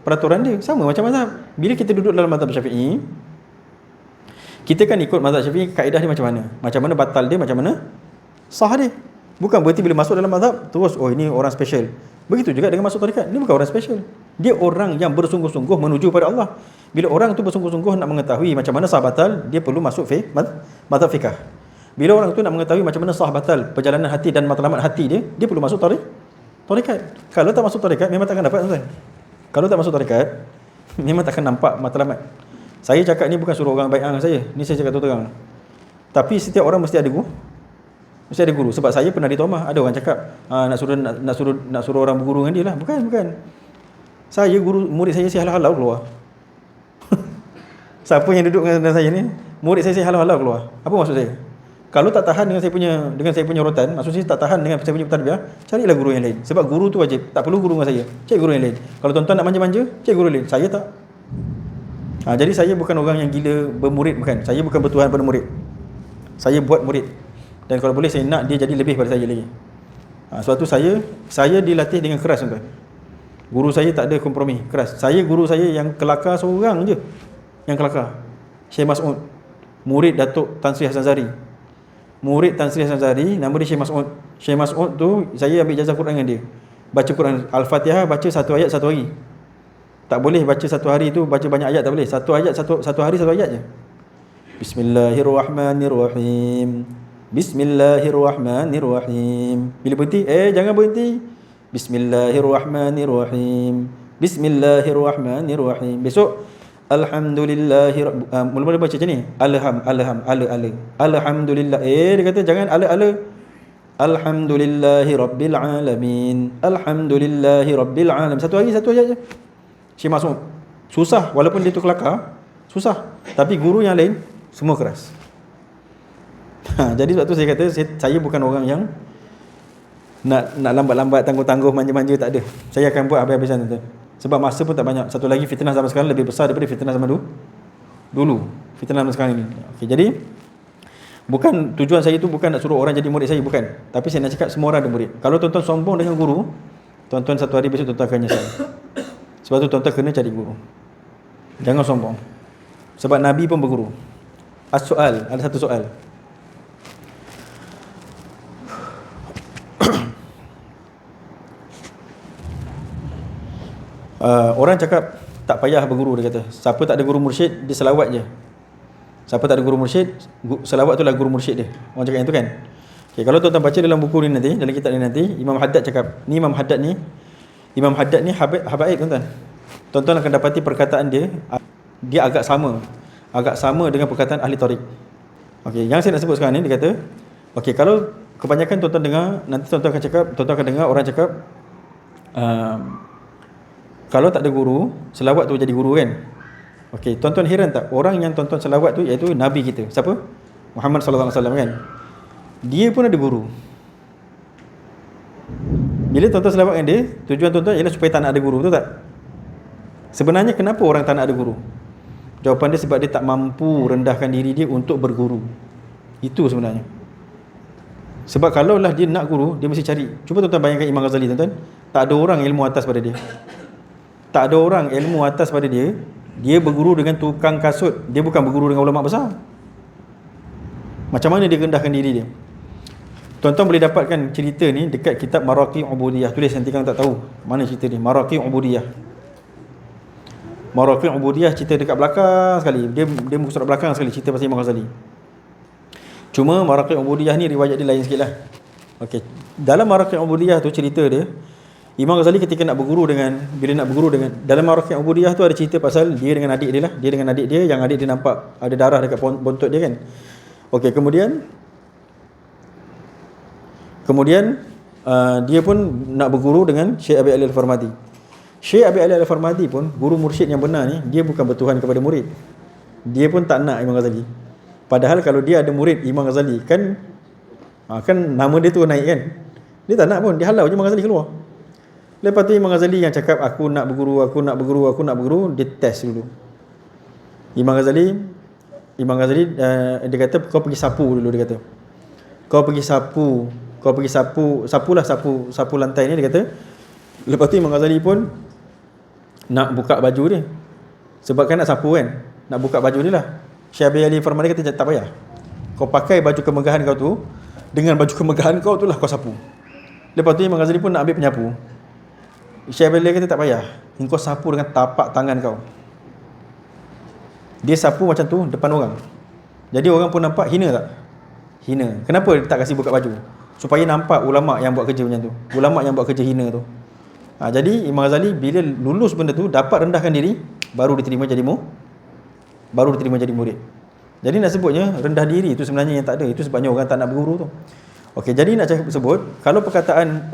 peraturan dia. Sama macam mazhab. Bila kita duduk dalam mazhab Syafi'i, kita kan ikut mazhab Syafi'i, kaedah dia macam mana? Macam mana batal dia, macam mana sah dia. Bukan berarti bila masuk dalam mazhab terus ini orang special. Begitu juga dengan masuk tarikat. Ini bukan orang special. Dia orang yang bersungguh-sungguh menuju pada Allah. Bila orang tu bersungguh-sungguh nak mengetahui macam mana sah batal, dia perlu masuk mazhab fiqh. Bila orang tu nak mengetahui macam mana sah batal perjalanan hati dan matlamat hati dia perlu masuk tarikat. Kalau tak masuk tarikat memang takkan dapat, tuan. Kalau tak masuk tarikat memang takkan nampak matlamat. Saya cakap ni bukan suruh orang baik dengan saya. Ni saya cakap terang. Tapi setiap orang mesti ada guru. Mesti ada guru. Sebab saya pernah ditomah. Ada orang cakap nak suruh orang berguru dengan dia lah. Bukan. Saya murid saya halau-halau keluar. Siapa yang duduk dengan saya ni, murid saya halau-halau keluar. Apa maksud saya? Kalau tak tahan dengan saya punya rotan, maksud saya tak tahan dengan saya punya tarbiyah, carilah guru yang lain. Sebab guru tu wajib. Tak perlu guru dengan saya. Cari guru yang lain. Kalau tuan-tuan nak manja-manja, cari guru lain. Saya tak. Jadi saya bukan orang yang gila bermurid, bukan. Saya bukan bertuhan pada murid. Saya buat murid. Dan kalau boleh saya nak dia jadi lebih pada saya lagi. Sebab tu saya dilatih dengan keras, tuan-tuan. Guru saya tak ada kompromi, keras. Guru saya yang kelakar seorang je. Yang kelakar. Syekh Mas'ud. Murid Datuk Tan Sri Hasan Zari. Murid Tan Sri Hasan Zari, nama dia Syekh Mas'ud. Syekh Mas'ud tu saya ambil ijazah Quran dengan dia. Baca Quran Al-Fatihah, baca satu ayat satu hari. Tak boleh baca satu hari tu baca banyak ayat, tak boleh. Satu ayat satu hari satu ayat je. Bismillahirrahmanirrahim. Bismillahirrahmanirrahim. Bila berhenti, jangan berhenti. Bismillahirrahmanirrahim. Bismillahirrahmanirrahim. Besok Alhamdulillahi mula-mula baca macam ni. Alhamdulillah. Dia kata jangan Alhamdulillahi rabbil alamin. Alhamdulillahi rabbil alamin. Satu hari satu ayat je. Syekh Mas'ud. Susah walaupun dia tu kelakar, susah. Tapi guru yang lain semua keras. Jadi sebab tu saya kata saya bukan orang yang nak lambat-lambat, tangguh-tangguh, manja-manja, tak ada. Saya akan buat habis-habisan, tuan. Sebab masa pun tak banyak. Satu lagi fitnah zaman sekarang lebih besar daripada fitnah zaman dulu. Fitnah zaman sekarang ini. Okey, jadi bukan tujuan saya tu bukan nak suruh orang jadi murid saya, bukan. Tapi saya nak cakap semua orang ada murid. Kalau tuan-tuan sombong dengan guru, tuan-tuan satu hari besok tuan-tuan akan nyesal. Sebab tu tuan-tuan kena cari guru. Jangan sombong. Sebab Nabi pun berguru. As-soal, ada satu soal. Orang cakap tak payah berguru, dia kata. Siapa tak ada guru mursyid, dia selawat je. Siapa tak ada guru mursyid, selawat tu lah guru mursyid dia. Orang cakap yang tu kan. Okay, kalau tuan-tuan baca dalam buku ni nanti, dalam kitab ni nanti, Imam Haddad cakap, Imam Haddad ni habaib, tuan-tuan. tuan-tuan akan dapati perkataan dia agak sama dengan perkataan ahli tarik. Okey, yang saya nak sebut sekarang ni dia kata, okey, kalau kebanyakan tuan-tuan dengar, nanti tuan-tuan akan dengar orang cakap kalau tak ada guru, selawat tu jadi guru kan. Okey, tuan-tuan heran tak orang yang tuan-tuan selawat tu iaitu nabi kita. Siapa? Muhammad sallallahu alaihi wasallam kan. Dia pun ada guru. Bila tuan-tuan selawat dengan dia, tujuan tuan-tuan ialah supaya tak nak ada guru, betul tak? Sebenarnya kenapa orang tak nak ada guru? Jawapan dia sebab dia tak mampu rendahkan diri dia untuk berguru. Itu sebenarnya. Sebab kalaulah dia nak guru, dia mesti cari. Cuba tuan-tuan bayangkan Imam Ghazali, tuan-tuan. Tak ada orang ilmu atas pada dia. Tak ada orang ilmu atas pada dia. Dia berguru dengan tukang kasut. Dia bukan berguru dengan ulama besar. Macam mana dia rendahkan diri dia? Tuan-tuan boleh dapatkan cerita ni dekat kitab Maraqi Ubudiyah. Tulis nanti kalau tak tahu mana cerita ni. Maraqi Ubudiyah. Maraqi Ubudiyah cerita dekat belakang sekali. Dia muka surat belakang sekali cerita pasal Imam Ghazali. Cuma Maraqi Ubudiyah ni riwayat dia lain sikit lah. Okey. Dalam Maraqi Ubudiyah tu cerita dia, Imam Ghazali ketika nak berguru dalam Maraqi Ubudiyah tu ada cerita pasal dia dengan adik dia lah. Dia dengan adik dia, yang adik dia nampak ada darah dekat bontot dia kan. Okey, kemudian dia pun nak berguru dengan Syekh Abi Ali Al-Farmadi. Syekh Abi Ali Al-Farmadi pun guru mursyid yang benar ni, dia bukan bertuhan kepada murid. Dia pun tak nak Imam Ghazali. Padahal kalau dia ada murid Imam Ghazali kan nama dia tu naik kan. Dia tak nak pun, dia halau je Imam Ghazali keluar. Lepas tu Imam Ghazali yang cakap aku nak berguru, dia test dulu. Imam Ghazali dia kata kau pergi sapu dulu, dia kata. Kau pergi sapu lantai ni, dia kata. Lepas tu Imam Ghazali pun nak buka baju dia. Sebab kan nak sapu kan, nak buka baju dia lah. Syekh Abi Ali Farmadi kata tak payah. Kau pakai baju kemegahan kau tu, dengan baju kemegahan kau tu lah kau sapu. Lepas tu Imam Ghazali pun nak ambil penyapu. Syekh Abi Ali kata tak payah. Engkau sapu dengan tapak tangan kau. Dia sapu macam tu depan orang. Jadi orang pun nampak hina tak? Hina. Kenapa dia tak kasi buka baju? Supaya nampak ulama yang buat kerja macam tu. Ulama yang buat kerja hina tu. Jadi Imam Ghazali bila lulus benda tu, dapat rendahkan diri, baru diterima jadi murid. Jadi nak sebutnya rendah diri itu sebenarnya yang tak ada. Itu sebabnya orang tak nak berguru tu. Okey, jadi nak sebut kalau perkataan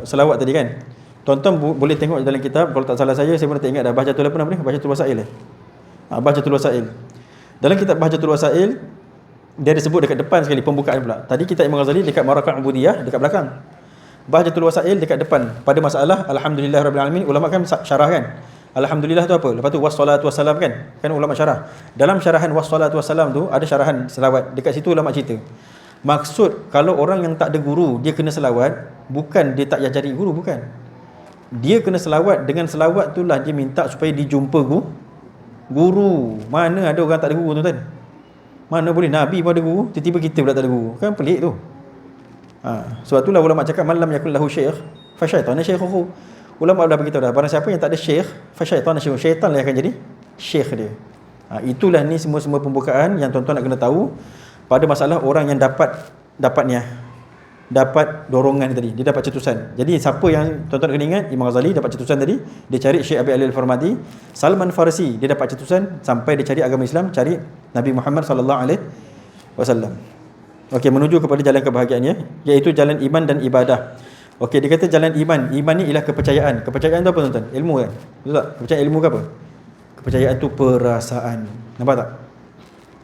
selawat tadi kan. Tuan-tuan boleh tengok dalam kitab, kalau tak salah saya pun tak ingat dah, Bahjatul apa nama dia? Bahjatul Wasail. Bahjatul Wasail. Dalam kitab Bahjatul Wasail dia ada sebut dekat depan sekali pembukaan pula. Tadi kitab Imam Ghazali dekat Maraqi Ubudiyah dekat belakang. Bahjatul Wasail dekat depan pada masalah Alhamdulillahirabbil alamin. Ulama kan syarah kan. Alhamdulillah tu apa? Lepas tu wassalatu wassalam kan. Kan ulama syarah. Dalam syarahan wassalatu wassalam tu ada syarahan selawat. Dekat situ ulama cerita. Maksud kalau orang yang tak ada guru dia kena selawat, bukan dia tak payah cari guru, bukan. Dia kena selawat, dengan selawat itulah dia minta supaya dijumpa guru. Mana ada orang tak ada guru tuan-tuan? Mana boleh Nabi pun ada guru, tiba-tiba kita pula tak ada guru. Kan pelik tu. Sebab itulah ulama cakap malam yakul lahu syekh fa syaitana syaikhuhu. Ulama dah beritahu dah, barang siapa yang tak ada syekh fa syaitana syaikhuhu, syaitan lah yang akan jadi syekh dia. Itulah ni semua pembukaan yang tuan-tuan nak kena tahu pada masalah orang yang dapat dorongan tadi, dia dapat cetusan. Jadi siapa yang tuan-tuan kena ingat, Imam Ghazali dapat cetusan tadi, dia cari Syekh Abi Ali Al-Farmadi. Salman Farisi dia dapat cetusan sampai dia cari agama Islam, cari Nabi Muhammad sallallahu alaihi wasallam. Okey, menuju kepada jalan kebahagiaannya, iaitu jalan iman dan ibadah. Okey, dia kata jalan iman. Iman ni ialah kepercayaan. Kepercayaan tu apa tuan-tuan? Ilmu kan? Betul tak? Kepercayaan ilmu ke apa? Kepercayaan tu perasaan. Nampak tak?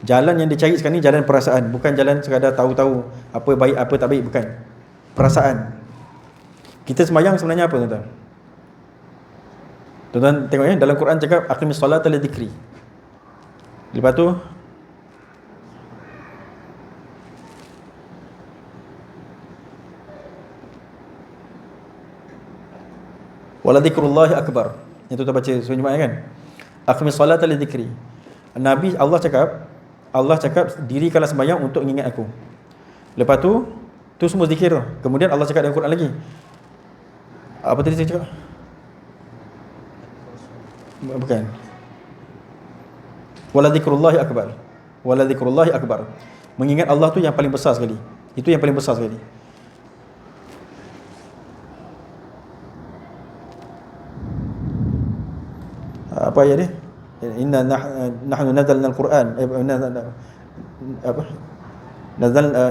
Jalan yang dicari sekarang ni jalan perasaan, bukan jalan sekadar tahu-tahu apa baik apa tak baik, bukan. Perasaan. Kita sembahyang sebenarnya apa tuan-tuan? Tuan-tuan tengok ya, dalam Quran cakap aqimis solata li dzikri. Lepas tu wala dzikrullahi akbar. Itu tuan baca surah Jumaat kan? Aqimis solata li dzikri. Nabi Allah cakap dirikanlah sembahyang untuk mengingat aku. Lepas tu semua zikir tu. Kemudian Allah cakap dalam Quran lagi. Apa tadi saya cakap? Bukan. Wala dzikrullahi akbar. Wala dzikrullahi akbar. Mengingat Allah tu yang paling besar sekali. Itu yang paling besar sekali. Apa ayat dia? Nahnu nazzalna al-Quran, apa?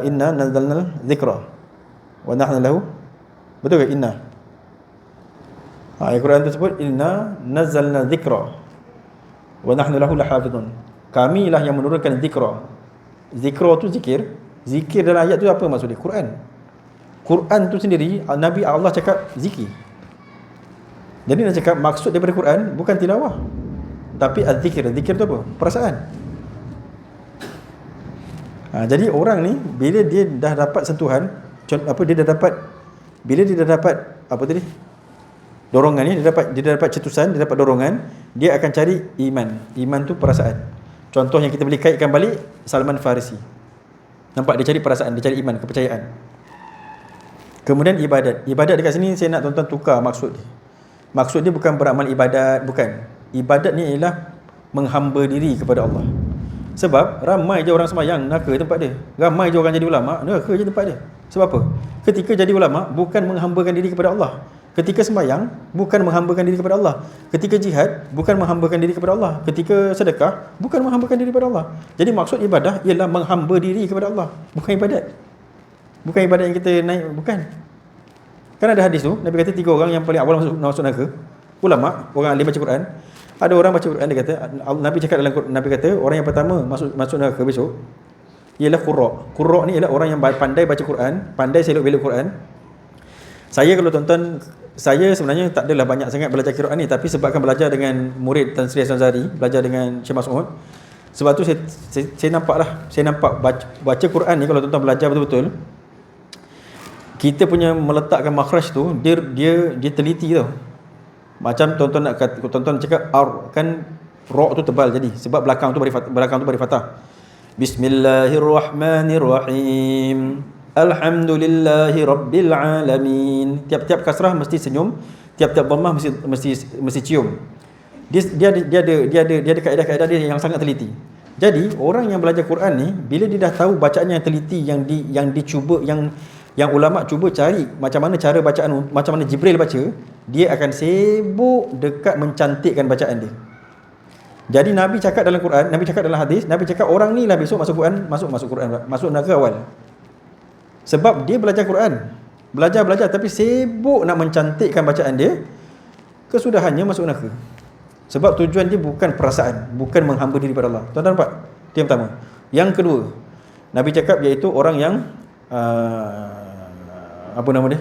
Inna nazzalna dzikra wa nahnu lahu, betul ke inna? Ayat Quran tersebut, inna nazzalna dzikra wa nahnu lahu lahafizun. Kami lah yang menurunkan zikra. Zikra tu zikir. Zikir dalam ayat tu apa maksud dia? Quran. Quran tu sendiri Nabi Allah cakap zikir. Jadi nak cakap maksud daripada Quran bukan tilawah, tapi az-zikir. Zikir tu apa? Perasaan. Jadi orang ni bila dia dah dapat sentuhan, bila dia dah dapat apa tadi? Dorongan ni, dia dah dapat cetusan, dia dapat dorongan, dia akan cari iman. Iman tu perasaan. Contoh yang kita boleh kaitkan balik Salman Farisi. Nampak dia cari perasaan, dia cari iman, kepercayaan. Kemudian ibadat. Ibadat dekat sini saya nak tuan-tuan tukar maksud dia. Maksud dia bukan beramal ibadat, bukan. Ibadat ni ialah menghamba diri kepada Allah. Sebab ramai je orang sembahyang neraka tempat dia. Ramai je orang jadi ulama, neraka je tempat dia. Sebab apa? Ketika jadi ulama bukan menghambakan diri kepada Allah. Ketika sembahyang bukan menghambakan diri kepada Allah. Ketika jihad bukan menghambakan diri kepada Allah. Ketika sedekah bukan menghambakan diri kepada Allah. Jadi maksud ibadah ialah menghamba diri kepada Allah, bukan ibadat. Bukan ibadat yang kita naik, bukan. Kan ada hadis tu, Nabi kata 3 orang yang paling awal masuk neraka. Ulama, orang ahli baca Quran. Ada orang baca Quran, dia kata, Nabi cakap dalam Quran, Nabi kata orang yang pertama masuk neraka besok ialah qurra. Qurra ni ialah orang yang pandai baca Quran, pandai selok-belok Quran. Saya kalau tuan-tuan, saya sebenarnya tak adalah banyak sangat belajar Quran ni, tapi sebabkan belajar dengan murid Tan Sri Hasan Zari, belajar dengan Syekh Mas'ud, sebab tu saya nampak baca Quran ni, kalau tuan-tuan belajar betul-betul, kita punya meletakkan makhraj tu dia teliti tau. Macam tuan-tuan cakap kan ra tu tebal jadi sebab belakang tu beri fathah. Bismillahirrahmanirrahim. Alhamdulillahi rabbil alamin. Tiap-tiap kasrah mesti senyum, tiap-tiap dhammah mesti cium. Dia ada kaedah-kaedah dia yang sangat teliti. Jadi orang yang belajar Quran ni bila dia dah tahu bacaannya yang teliti, yang dicuba, yang ulama cuba cari macam mana cara bacaan, macam mana Jibril baca, dia akan sibuk dekat mencantikkan bacaan dia. Jadi Nabi cakap dalam Quran, Nabi cakap dalam hadis, Nabi cakap orang ni lah besok masuk Quran, masuk neraka awal. Sebab dia belajar Quran, belajar tapi sibuk nak mencantikkan bacaan dia, kesudahannya masuk neraka. Sebab tujuan dia bukan perasaan, bukan menghamba diri pada Allah. Tuan-tuan nampak? Itu yang pertama. Yang kedua, Nabi cakap iaitu orang yang apa nama dia?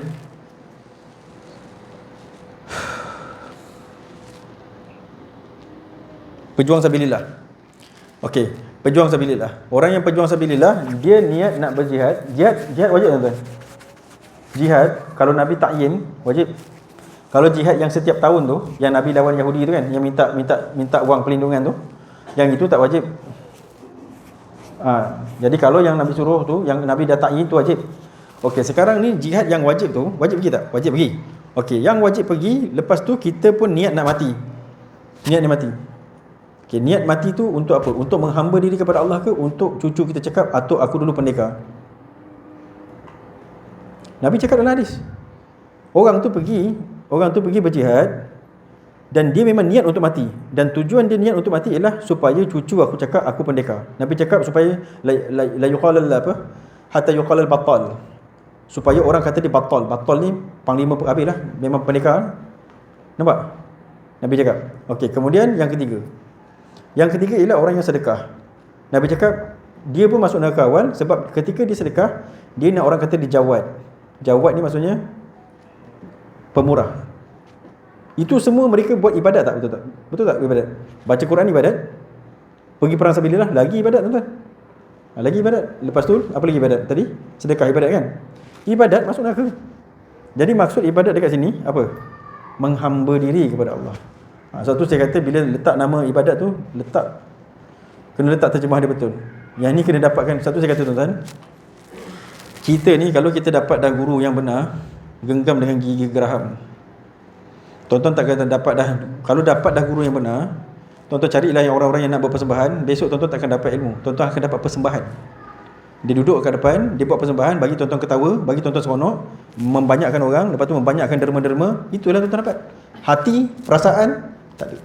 Pejuang sabilillah. Okey, pejuang sabilillah. Orang yang pejuang sabilillah, dia niat nak berjihad. Jihad wajib tuan-tuan. Jihad kalau Nabi takyin wajib. Kalau jihad yang setiap tahun tu, yang Nabi lawan Yahudi tu kan, yang minta wang perlindungan tu, yang itu tak wajib. Jadi kalau yang Nabi suruh tu, yang Nabi dah takyin tu wajib. Okey, sekarang ni jihad yang wajib tu, wajib pergi tak? Wajib pergi. Okey, yang wajib pergi, lepas tu kita pun niat nak mati. Niat nak mati. Okey, niat mati tu untuk apa? Untuk menghamba diri kepada Allah ke? Untuk cucu kita cakap, atuk aku dulu pendekar. Nabi cakap dalam hadis. Orang tu pergi berjihad dan dia memang niat untuk mati. Dan tujuan dia niat untuk mati ialah supaya cucu aku cakap aku pendekar. Nabi cakap supaya la yuqalal apa? Hatta yuqalal battal. Supaya orang kata dia battal. Battal ni panglima habis lah, memang pendekar. Nampak? Nabi cakap. Okey, kemudian yang ketiga. Yang ketiga ialah orang yang sedekah. Nabi cakap dia pun masuk neraka awal sebab ketika dia sedekah, dia nak orang kata dia jawad. Jawad ni maksudnya pemurah. Itu semua mereka buat ibadat tak? Betul tak? Betul tak ibadat? Baca Quran ibadat. Pergi perang sabilillah lagi ibadat tuan-tuan. Lagi ibadat. Lepas tu apa lagi ibadat tadi? Sedekah ibadat kan? Ibadat masuk neraka. Jadi maksud ibadat dekat sini apa? Menghamba diri kepada Allah. Sebab tu saya kata bila letak nama ibadat tu, kena letak terjemah dia betul. Yang ni kena dapatkan. Satu saya kata tuan-tuan, kita ni kalau kita dapat dah guru yang benar, genggam dengan gigi geraham. Tuan-tuan tak kata dapat dah, kalau dapat dah guru yang benar, tuan-tuan carilah yang orang-orang yang nak berpersembahan. Besok tuan-tuan takkan dapat ilmu, tuan-tuan akan dapat persembahan. Dia duduk kat depan, dia buat persembahan, bagi tuan-tuan ketawa, bagi tuan-tuan seronok, membanyakkan orang, lepas tu membanyakkan derma-derma. Itulah tuan-tuan dapat. Hati, perasaan tak ada.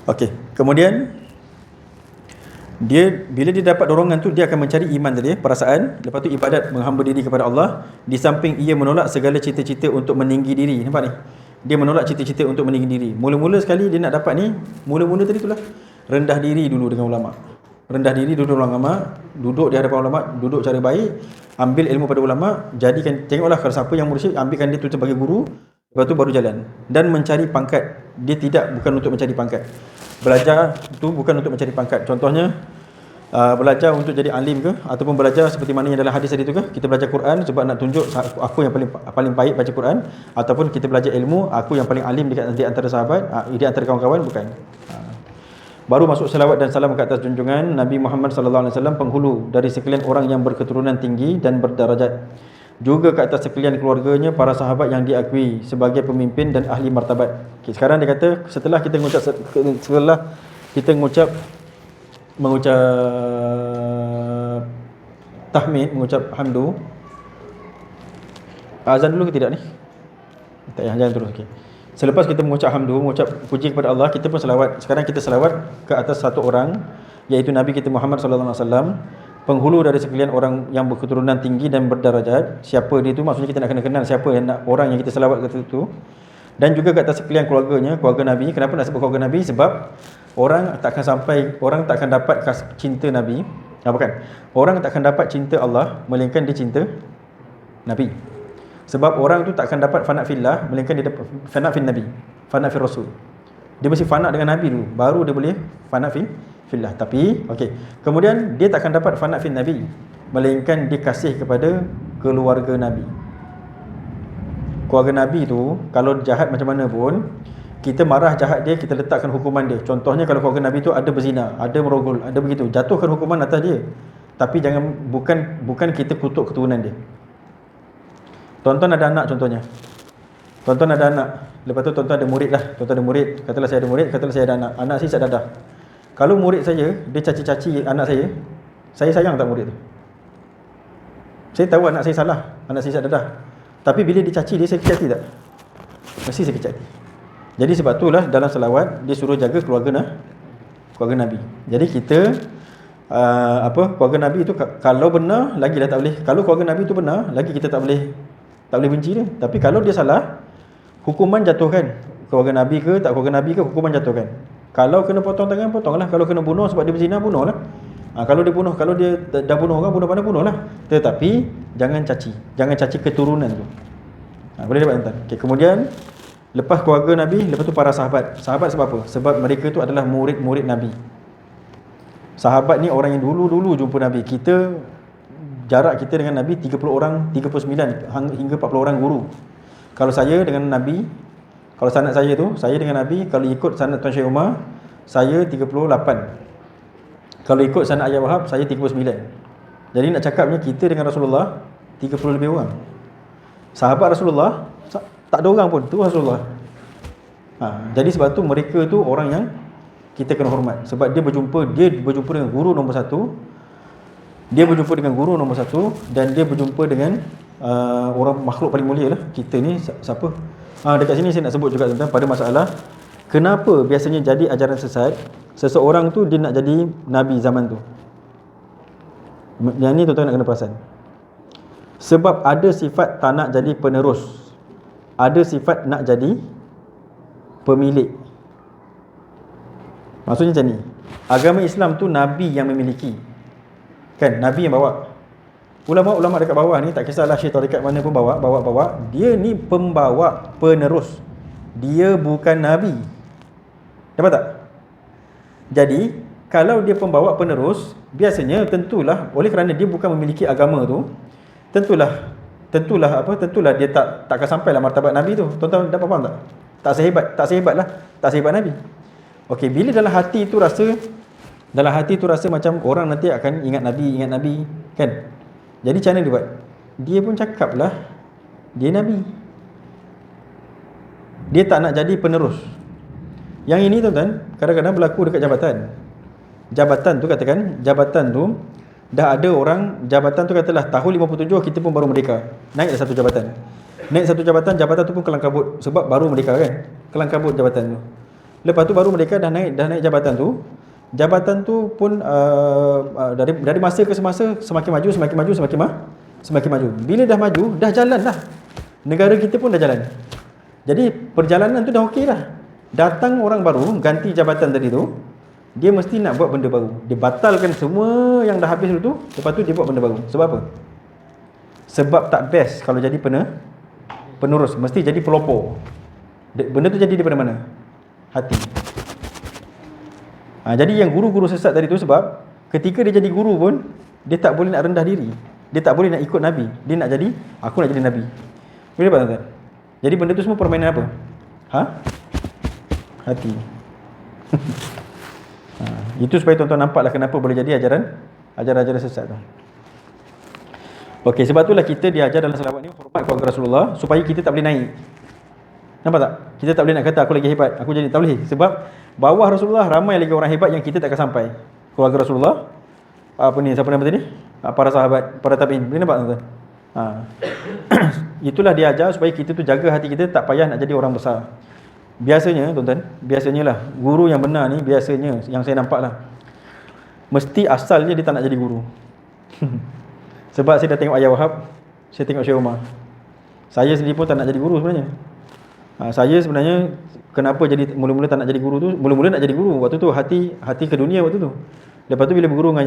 Okey, kemudian bila dia dapat dorongan tu, dia akan mencari iman tadi, perasaan, lepas tu ibadat, menghamba diri kepada Allah, di samping ia menolak segala cita-cita untuk meninggi diri. Nampak ni? Dia menolak cita-cita untuk meninggi diri. Mula-mula sekali dia nak dapat ni, mula-mula tadi itulah rendah diri dulu dengan ulama. Rendah diri dulu dengan ulama, duduk di hadapan ulama, duduk cara baik, ambil ilmu pada ulama, jadikan, tengoklah kalau siapa yang mursyid, ambilkan dia tu sebagai guru, lepas tu baru jalan. Dan mencari pangkat, dia tidak, bukan untuk mencari pangkat. Belajar tu bukan untuk mencari pangkat. Contohnya belajar untuk jadi alim ke, ataupun belajar seperti mana yang dalam hadis tadi tu ke, kita belajar Quran sebab nak tunjuk aku yang paling baik baca Quran, ataupun kita belajar ilmu, aku yang paling alim di antara sahabat, di antara kawan-kawan, bukan. Baru masuk selawat dan salam ke atas junjungan Nabi Muhammad sallallahu alaihi wasallam, penghulu dari sekalian orang yang berketurunan tinggi dan berdarajat, juga ke atas sekalian keluarganya, para sahabat yang diakui sebagai pemimpin dan ahli martabat. Okay, sekarang dia kata setelah kita mengucap tahmid, mengucap hamdu, azan dulu ke tidak ni? Tak payah, jangan terus. Okey. Selepas kita mengucap hamdu, mengucap puji kepada Allah, kita pun selawat. Sekarang kita selawat ke atas satu orang, iaitu Nabi kita Muhammad sallallahu alaihi wasallam, penghulu dari sekalian orang yang berketurunan tinggi dan berdarajat. Siapa dia tu? Maksudnya kita nak kena kenal siapa orang yang kita selawat ke situ. Dan juga ke atas sekalian keluarganya, keluarga Nabi. Kenapa nak sebut keluarga Nabi? Sebab orang tak akan dapat cinta Nabi. Bukan. Orang tak akan dapat cinta Allah melainkan dia cinta Nabi. Sebab orang tu tak akan dapat fana fillah melainkan dia dapat fana fil Nabi, fana fil Rasul. Dia mesti fana dengan Nabi dulu, baru dia boleh fana fillah. Tapi okey, kemudian dia tak akan dapat fana fil Nabi melainkan dia kasih kepada keluarga Nabi. Keluarga Nabi tu kalau jahat macam mana pun, kita marah jahat dia, kita letakkan hukuman dia. Contohnya kalau keluarga Nabi tu ada berzina, ada merogol, ada begitu, jatuhkan hukuman atas dia. Tapi jangan, bukan kita kutuk keturunan dia. Tuan-tuan ada anak contohnya. Tuan-tuan ada anak, lepas tu tuan-tuan ada murid lah. Tuan-tuan ada murid, katalah saya ada murid, katalah saya ada anak. Anak saya dadah. Kalau murid saya, dia caci-caci anak saya sayang tak murid tu? Saya tahu anak saya salah, anak saya dadah. Tapi bila dia caci dia, saya kecil hati tak? Mesti saya kecil hati. Jadi sebab itulah dalam selawat dia suruh jaga keluarga Nabi. Jadi kita keluarga Nabi itu kalau benar lagi dah tak boleh. Kalau keluarga Nabi itu benar, lagi kita tak boleh benci dia. Tapi kalau dia salah, hukuman jatuhkan. Keluarga Nabi ke tak keluarga Nabi ke, hukuman jatuhkan. Kalau kena potong tangan, potonglah. Kalau kena bunuh sebab dia berzina, bunuhlah. Kalau dia dah bunuh orang, bunuhlah. Tetapi jangan caci keturunan tu. Boleh dapat tuan. Okey, kemudian lepas keluarga Nabi, lepas tu para sahabat. Sahabat sebab apa? Sebab mereka tu adalah murid-murid Nabi. Sahabat ni orang yang dulu-dulu jumpa Nabi. Jarak kita dengan Nabi 30 orang, 39 hingga 40 orang guru. Kalau saya dengan Nabi, kalau sanad saya tu, saya dengan Nabi, kalau ikut sanad Tuan Syekh Umar, saya 38. Kalau ikut sanad Ayah Wahab, saya 39. Jadi nak cakapnya kita dengan Rasulullah 30 lebih orang. Sahabat Rasulullah tak ada orang pun, tu Rasulullah. Jadi sebab tu mereka tu orang yang kita kena hormat. Sebab dia berjumpa dengan guru nombor satu. Dia berjumpa dengan guru nombor satu, dan dia berjumpa dengan orang makhluk paling mulia lah. Kita ni siapa? Dekat sini saya nak sebut juga tentang pada masalah kenapa biasanya jadi ajaran sesat. Seseorang tu dia nak jadi Nabi zaman tu. Yang ni tuan-tuan nak kena perasan. Sebab ada sifat tak nak jadi penerus, ada sifat nak jadi pemilik. Maksudnya macam ni, agama Islam tu Nabi yang memiliki, kan? Nabi yang bawa. Ulama-ulama dekat bawah ni, tak kisahlah syekh tarekat mana pun bawa. Dia ni pembawa, penerus. Dia bukan Nabi. Dapat tak? Jadi kalau dia pembawa penerus, biasanya tentulah oleh kerana dia bukan memiliki agama tu, tentulah dia tak akan sampailah martabat Nabi tu. Tuan-tuan dapat faham tak? Tak sehebat Nabi. Okey, bila dalam hati tu rasa macam orang nanti akan ingat Nabi, kan? Jadi macam mana dia buat? Dia pun cakaplah dia Nabi. Dia tak nak jadi penerus. Yang ini tuan-tuan, kadang-kadang berlaku dekat jabatan. Jabatan tu dah ada orang, jabatan tu katalah tahun 57 kita pun baru merdeka. Naik satu jabatan tu pun kelang kabut sebab baru merdeka, kan? Kelang kabut jabatan tu. Lepas tu baru mereka dah naik jabatan tu. Jabatan tu pun dari masa ke semasa semakin maju, semakin maju. Bila dah maju, dah jalan dah. Negara kita pun dah jalan. Jadi perjalanan tu dah okey dah. Datang orang baru ganti jabatan tadi tu, dia mesti nak buat benda baru. Dia batalkan semua yang dah habis dulu tu, lepas tu dia buat benda baru. Sebab apa? Sebab tak best kalau jadi penerus, mesti jadi pelopor. Benda tu jadi daripada mana? Hati. Jadi yang guru-guru sesat tadi tu, sebab ketika dia jadi guru pun dia tak boleh nak rendah diri. Dia tak boleh nak ikut Nabi. Dia nak jadi, aku nak jadi Nabi. Boleh tak tuan-tuan? Jadi benda tu semua permainan apa? Hati. Itu supaya tuan-tuan nampaklah kenapa boleh jadi ajaran sesat tu. Okey, sebab itulah kita diajar dalam selawat ni hormat kepada Rasulullah supaya kita tak boleh naik. Nampak tak? Kita tak boleh nak kata aku lagi hebat, aku jadi, tak boleh. Sebab bawah Rasulullah ramai lagi orang hebat yang kita tak akan sampai. Keluarga Rasulullah, siapa nama tadi? Para sahabat, para tabi'in. Boleh nampak tuan-tuan? Itulah diajar supaya kita tu jaga hati kita, tak payah nak jadi orang besar. Biasanya tuan-tuan, lah guru yang benar ni, biasanya yang saya nampak lah, mesti asalnya dia tak nak jadi guru. Sebab saya dah tengok Ayah Wahab, saya tengok Syekh Umar. Saya sendiri pun tak nak jadi guru sebenarnya. Saya sebenarnya kenapa jadi mula-mula tak nak jadi guru tu, mula-mula nak jadi guru waktu tu hati ke dunia waktu tu. Lepas tu bila berguru dengan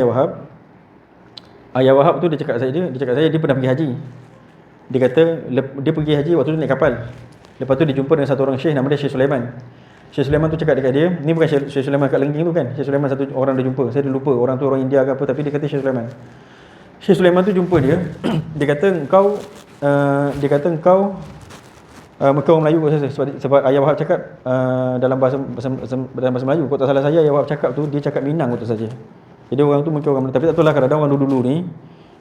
Ayah Wahab tu dia cakap saya dia pernah pergi haji. Dia kata dia pergi haji waktu tu naik kapal. Lepas tu dia jumpa dengan satu orang syekh, nama dia Syekh Sulaiman. Syekh Sulaiman tu cakap dekat dia, ni bukan Syekh Sulaiman kat Lengging tu kan. Syekh Sulaiman satu orang dia jumpa. Saya dah lupa orang tu orang India ke apa, tapi dia kata Syekh Sulaiman. Syekh Sulaiman tu jumpa dia. Dia kata engkau orang Melayu kot saya, sebab Ayah Wahab cakap dalam bahasa Melayu. Kalau tak salah saya, Ayah Wahab cakap tu dia cakap Minang kot saja. Jadi orang tu mungkin orang Melayu, tapi tak tahulah kadang-kadang orang dulu-dulu ni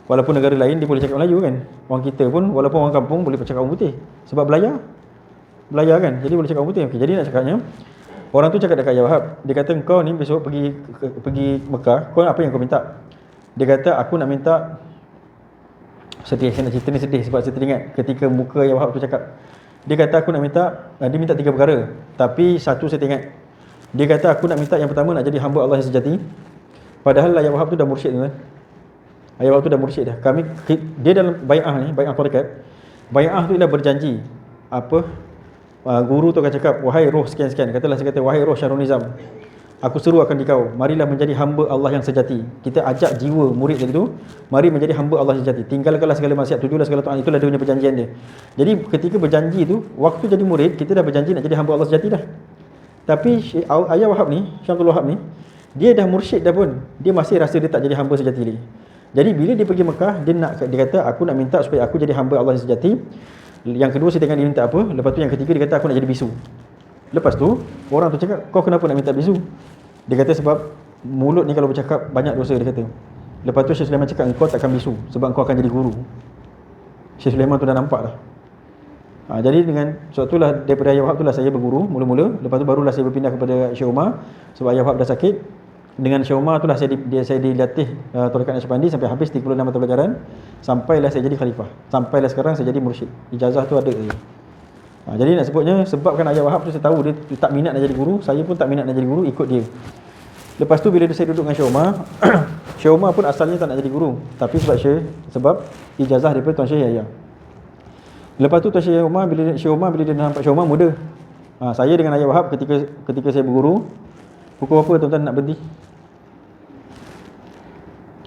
walaupun negara lain dia boleh cakap Melayu kan. Orang kita pun walaupun orang kampung boleh cakap orang putih sebab belayar kan. Jadi boleh cakap orang putih. Okey, jadi nak cakapnya orang tu cakap dekat Ayah Wahab, dia kata engkau ni besok pergi Mekah, kau apa yang kau minta? Dia kata aku nak minta, sedih, saya nak cerita ni sedih sebab saya teringat ketika muka Ayah Wahab tu cakap. Dia kata aku nak minta, dia minta 3 perkara, tapi satu saya teringat. Dia kata aku nak minta yang pertama nak jadi hamba Allah yang sejati. Padahal Ayah Wahab tu dah mursyid tuan. Ayah Wahab tu dah mursyid dah. Dia dalam bai'ah ni, bai'ah tarekat. Bai'ah tu ialah berjanji. Guru tu akan cakap, wahai roh sekian-sekian. Saya kata wahai roh Syahrul Nizam, aku seru akan dikau, marilah menjadi hamba Allah yang sejati. Kita ajak jiwa murid tadi tu, mari menjadi hamba Allah yang sejati. Tinggalkanlah segala maksiat, tujulah segala taat. Itulah dia punya perjanjian dia. Jadi ketika berjanji tu, waktu jadi murid, kita dah berjanji nak jadi hamba Allah sejati dah. Tapi Ayah Wahab ni, Syekh Abdul Wahab ni, dia dah mursyid dah pun, dia masih rasa dia tak jadi hamba sejati lagi. Jadi bila dia pergi Mekah, dia kata aku nak minta supaya aku jadi hamba Allah yang sejati. Yang kedua saya tengok dia minta apa. Lepas tu yang ketiga dia kata aku nak jadi bisu. Lepas tu orang tu cakap, kau kenapa nak minta bisu? Dia kata sebab mulut ni kalau bercakap banyak dosa, dia kata. Lepas tu Syekh Sulaiman cakap engkau takkan bisu sebab engkau akan jadi guru. Syekh Sulaiman tu dah nampak dah. Jadi dengan sebab itulah daripada Ayah Wahab itulah saya berguru mula-mula. Lepas tu barulah saya berpindah kepada Syekh Umar sebab Ayah Wahab dah sakit. Dengan Syekh Umar itulah saya dilatih tarekat Naqsyabandi sampai habis 36 mata pelajaran, sampailah saya jadi khalifah. Sampailah sekarang saya jadi mursyid. Ijazah tu ada saja. Jadi nak sebutnya sebabkan Ayah Wahab tu saya tahu dia tak minat nak jadi guru, saya pun tak minat nak jadi guru, ikut dia. Lepas tu bila saya duduk dengan Syekh Umar, Syekh Umar pun asalnya tak nak jadi guru, tapi sebab ijazah daripada Tuan Syekh Yahya. Lepas tu Tuan Syekh Umar bila dia nampak Syekh Umar muda. Saya dengan Ayah Wahab ketika saya berguru, pukul berapa tuan-tuan nak berhenti?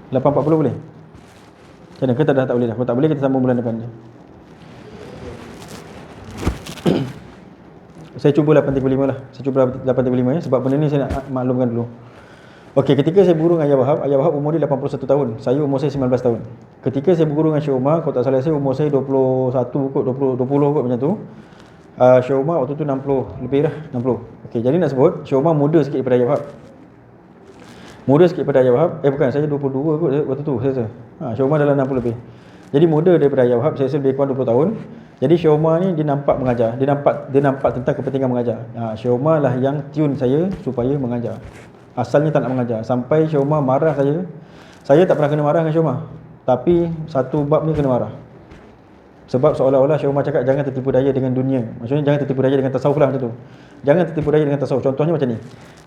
8.40 boleh? Macam mana? Kita dah tak boleh dah. Kalau tak boleh kita sambung bulan depan je. Saya cuba 8.35 lah. Saya cuba 8.35 ya. Sebab benda ni saya nak maklumkan dulu. Okey, ketika saya berguru dengan Ayah Wahab umur dia 81 tahun. Saya umur saya 19 tahun. Ketika saya berguru dengan Syekh Umar, kalau tak salah saya umur saya 21 kot, 20 kot macam tu. Syekh Umar waktu tu 60 lebih dah, 60. Okey, jadi nak sebut Syekh Umar muda sikit daripada Ayah Wahab. Muda sikit daripada Ayah Wahab. Bukan, saya 22 kot waktu tu saya rasa. Syekh Umar dalam 60 lebih. Jadi muda daripada Ayah Wahab, saya rasa lebih kurang 20 tahun. Jadi Syekh Umar ni dia nampak mengajar. Dia nampak tentang kepentingan mengajar. Syekh Umar lah yang tune saya supaya mengajar. Asalnya tak nak mengajar. Sampai Syekh Umar marah saya. Saya tak pernah kena marah dengan Syekh Umar. Tapi satu bab ni kena marah. Sebab seolah-olah Syekh Umar cakap jangan tertipu daya dengan dunia. Maksudnya jangan tertipu daya dengan tasawuf lah macam tu. Jangan tertipu daya dengan tasawuf. Contohnya macam ni.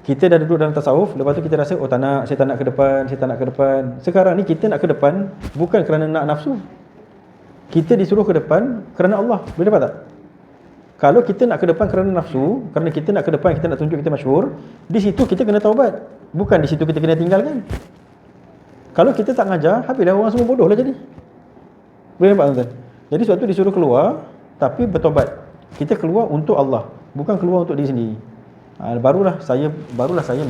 Kita dah duduk dalam tasawuf, lepas tu kita rasa oh tak nak, saya tak nak ke depan, saya tak nak ke depan. Sekarang ni kita nak ke depan bukan kerana nak nafsu. Kita disuruh ke depan kerana Allah. Boleh dapat tak? Kalau kita nak ke depan kerana nafsu, kerana kita nak ke depan, kita nak tunjuk kita masyhur, di situ kita kena taubat. Bukan di situ kita kena tinggalkan. Kalau kita tak ngajar, habislah orang semua bodoh lah jadi. Boleh nampak tuan-tuan? Jadi sebab tu disuruh keluar, tapi bertobat. Kita keluar untuk Allah, bukan keluar untuk diri sendiri. Barulah saya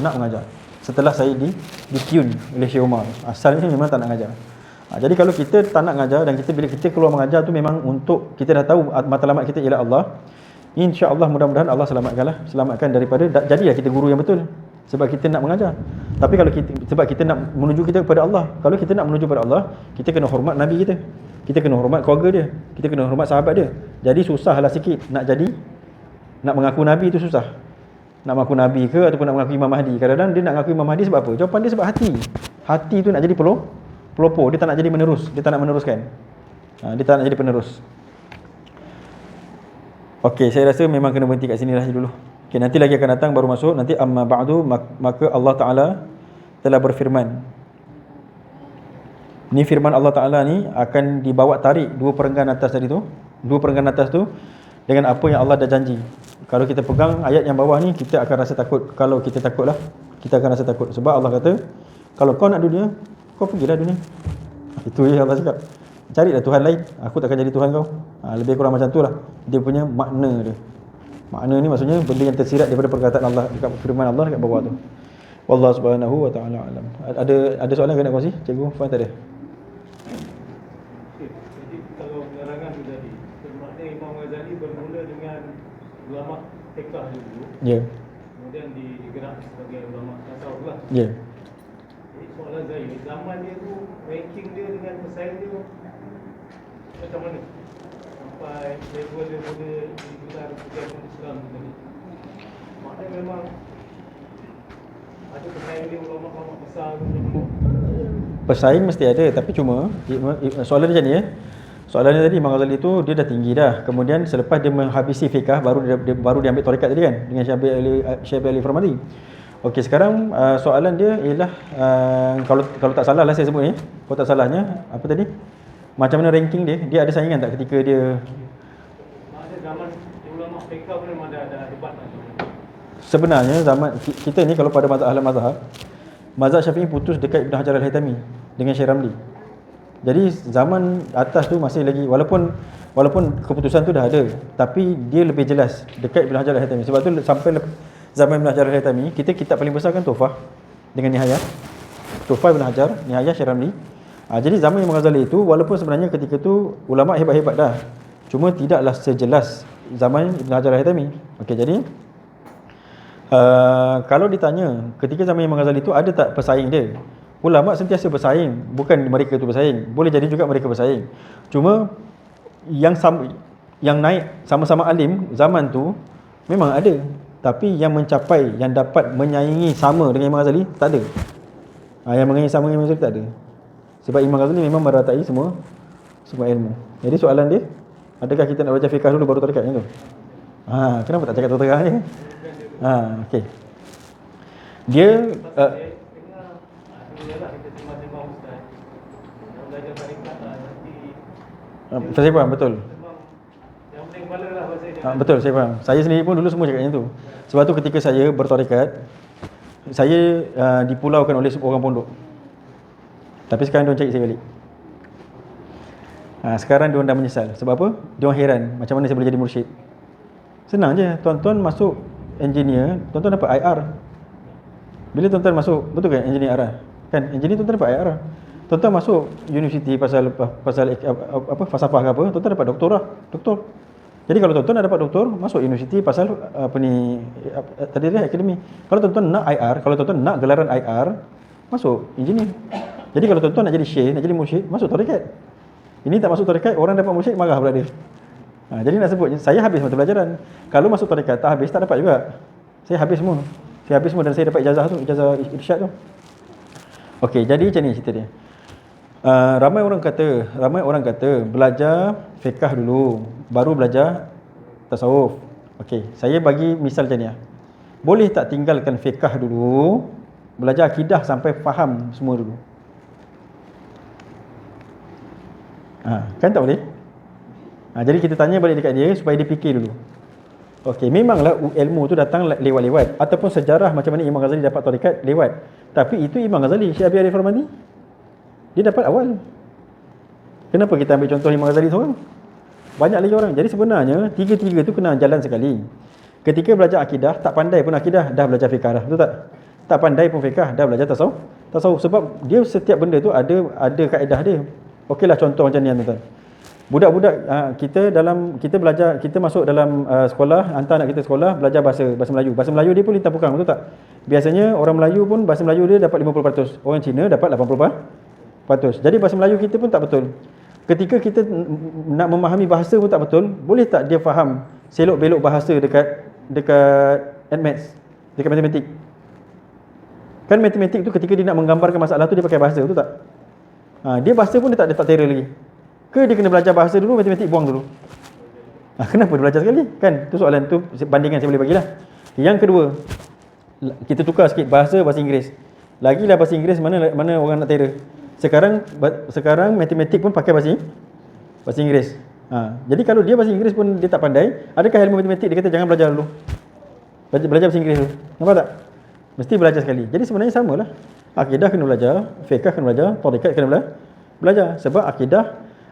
nak mengajar. Setelah saya ditune oleh Syekh Umar. Asalnya memang tak nak mengajar. Jadi kalau kita tak nak mengajar dan bila kita keluar mengajar tu memang untuk kita dah tahu matlamat kita ialah Allah. InsyaAllah mudah-mudahan Allah selamatkan daripada jadilah kita guru yang betul. Sebab kita nak mengajar. Tapi kalau sebab kita nak menuju kita kepada Allah. Kalau kita nak menuju kepada Allah, kita kena hormat Nabi kita. Kita kena hormat keluarga dia. Kita kena hormat sahabat dia. Jadi susahlah sikit nak mengaku Nabi tu susah. Nak mengaku Nabi ke ataupun nak mengaku Imam Mahdi. Kadang-kadang dia nak mengaku Imam Mahdi sebab apa? Jawapan dia sebab hati. Hati tu nak jadi pelopor. Dia tak nak jadi menerus. Dia tak nak meneruskan. Dia tak nak jadi penerus. Okey, saya rasa memang kena berhenti kat sini lah dulu. Okey, nanti lagi akan datang baru masuk. Nanti amma ba'du, maka Allah Ta'ala telah berfirman. Ni firman Allah Ta'ala ni akan dibawa tarik dua perenggan atas tadi tu. Dua perenggan atas tu dengan apa yang Allah dah janji. Kalau kita pegang ayat yang bawah ni, kita akan rasa takut. Kalau kita takutlah, kita akan rasa takut. Sebab Allah kata, kalau kau nak dunia, kau pergilah dunia. Itu je Allah cakap. Carilah Tuhan lain, aku takkan jadi Tuhan kau. Lebih kurang macam tu lah dia punya makna dia. Makna ni maksudnya benda yang tersirat daripada perkataan Allah dekat firman Allah dekat bawah tu. Wallahu subhanahu wa ta'ala alam. Ada soalan ke nak kongsi? Cikgu Fuan tak ada? Jadi kalau penerangan tu tadi, bermakna Imam Ghazali bermula dengan ulama fiqh dulu. Ya. Kemudian digerak sebagai ulama tasawuf lah. Ya. Jadi soalan saya, zaman dia tu ranking dia dengan pesaing dia macam mana? Sampai level dia boleh digelar sebagai Islam tu tadi. Maknanya memang ada pesaing dia ulama-ulama besar tu macam mana? Pesaing mesti ada, tapi cuma soalan dia macam ni Soalan dia tadi, Imam Ghazali tu dia dah tinggi dah. Kemudian selepas dia menghabisi fiqh baru dia ambil tarekat tadi kan dengan Syekh Ali Farmadi. Okey, sekarang soalan dia ialah kalau tak salah lah saya sebut ni. Kalau tak salahnya apa tadi? Macam mana ranking dia? Dia ada saingan tak ketika dia ada zaman ulama fiqh pun memang ada debat lah. Sebenarnya zaman kita ni kalau pada mazhab Syafi'i putus dekat Ibn Hajar Al-Haytami dengan Syekh Ramli. Jadi zaman atas tu masih lagi walaupun keputusan tu dah ada, tapi dia lebih jelas dekat Ibn Hajar Al-Haytami. Sebab tu sampai zaman Ibn Hajar Al-Haytami, kitab paling besar kan Tuhfah dengan Nihayah. Tuhfah Ibn Hajar, Nihayah Syekh Ramli. Jadi zaman Imam Ghazali itu walaupun sebenarnya ketika tu ulama hebat-hebat dah, cuma tidaklah sejelas zaman Ibn Hajar Al-Haytami. Okey, jadi kalau ditanya ketika zaman Imam Ghazali itu ada tak pesaing dia? Ulama sentiasa bersaing, bukan mereka tu bersaing. Boleh jadi juga mereka bersaing. Cuma yang naik sama-sama alim zaman tu memang ada, tapi yang mencapai, yang dapat menyaingi sama dengan Imam Ghazali tak ada. Yang menyaingi sama dengan Imam Ghazali tak ada. Sebab Imam Ghazali memang meratai semua ilmu. Jadi soalan dia, adakah kita nak baca fiqh dulu baru tarekat macam tu? Kenapa tak cakap terang-terang ni? Okey. Dia saya faham betul. Yang penting kepala lah bahasa dia. Betul, saya faham. Saya sendiri pun dulu semua cakap macam tu. Sebab tu ketika saya bertarekat, saya dipulaukan oleh orang pondok. Tapi sekarang dia cari saya balik. Sekarang dia dah menyesal. Sebab apa? Dia heran macam mana saya boleh jadi mursyid. Senang je, tuan-tuan masuk engineer, tuan-tuan dapat IR. Bila tuan-tuan masuk, betul kan engineer arah? Kan engineer tuan-tuan dapat IR. Tuan-tuan masuk universiti pasal apa falsafah ke apa, tuan-tuan dapat doktor. Jadi kalau tuan-tuan dah dapat doktor, masuk universiti pasal tadi dia akademi. Kalau tuan-tuan nak IR, kalau tuan-tuan nak gelaran IR, masuk engineer. Jadi kalau tuan-tuan nak jadi syekh, nak jadi mursyid, masuk tarekat. Ini tak masuk tarekat, orang dapat mursyid marah pula dia. Jadi nak sebut, saya habis mata pelajaran. Kalau masuk tarekat tak habis, tak dapat juga. Saya habis semua dan saya dapat ijazah tu, ijazah irsyad tu. Okey, jadi macam ni cerita dia. Ramai orang kata belajar fiqh dulu, baru belajar tasawuf. Okey, saya bagi misal macam ni lah. Boleh tak tinggalkan fiqh dulu, belajar akidah sampai faham semua dulu? Kan tak boleh? Jadi kita tanya balik dekat dia supaya dia fikir dulu. Okey, memanglah ilmu tu datang lewat-lewat, ataupun sejarah macam mana Imam Ghazali dapat tarekat lewat. Tapi itu Imam Ghazali, Syekh Abi Arif Ramadi, dia dapat awal. Kenapa kita ambil contoh Imam Ghazali seorang? Banyak lagi orang. Jadi sebenarnya tiga-tiga tu kena jalan sekali. Ketika belajar akidah, tak pandai pun akidah, dah belajar fiqh dah. Betul tak? Tak pandai pun fiqh, dah belajar tasawuf. Sebab dia setiap benda tu ada kaedah dia. Okeylah contoh macam ni tuan-tuan. Budak-budak kita belajar, kita masuk dalam sekolah, hantar anak kita sekolah belajar bahasa Melayu. Bahasa Melayu dia pun lintah pukang, betul tak? Biasanya orang Melayu pun bahasa Melayu dia dapat 50%, orang Cina dapat 80%. Jadi bahasa Melayu kita pun tak betul. Ketika kita nak memahami bahasa pun tak betul, boleh tak dia faham selok-belok bahasa dekat admaths, dekat matematik? Kan matematik tu ketika dia nak menggambarkan masalah tu dia pakai bahasa, betul tak? Dia bahasa pun dia tak terror lagi. Ke dia kena belajar bahasa dulu, matematik buang dulu? Kenapa dia belajar sekali? Kan tu soalan tu, bandingan saya boleh bagilah. Yang kedua, kita tukar sikit bahasa Inggeris. Lagilah bahasa Inggeris mana orang nak terror. Sekarang matematik pun pakai bahasa Inggeris. Jadi kalau dia bahasa Inggeris pun dia tak pandai, adakah ilmu matematik dia kata jangan belajar dulu? Belajar bahasa Inggeris dulu. Nampak tak? Mesti belajar sekali. Jadi sebenarnya samalah. Akidah kena belajar, fiqh kena belajar, tarekat kena belajar. Sebab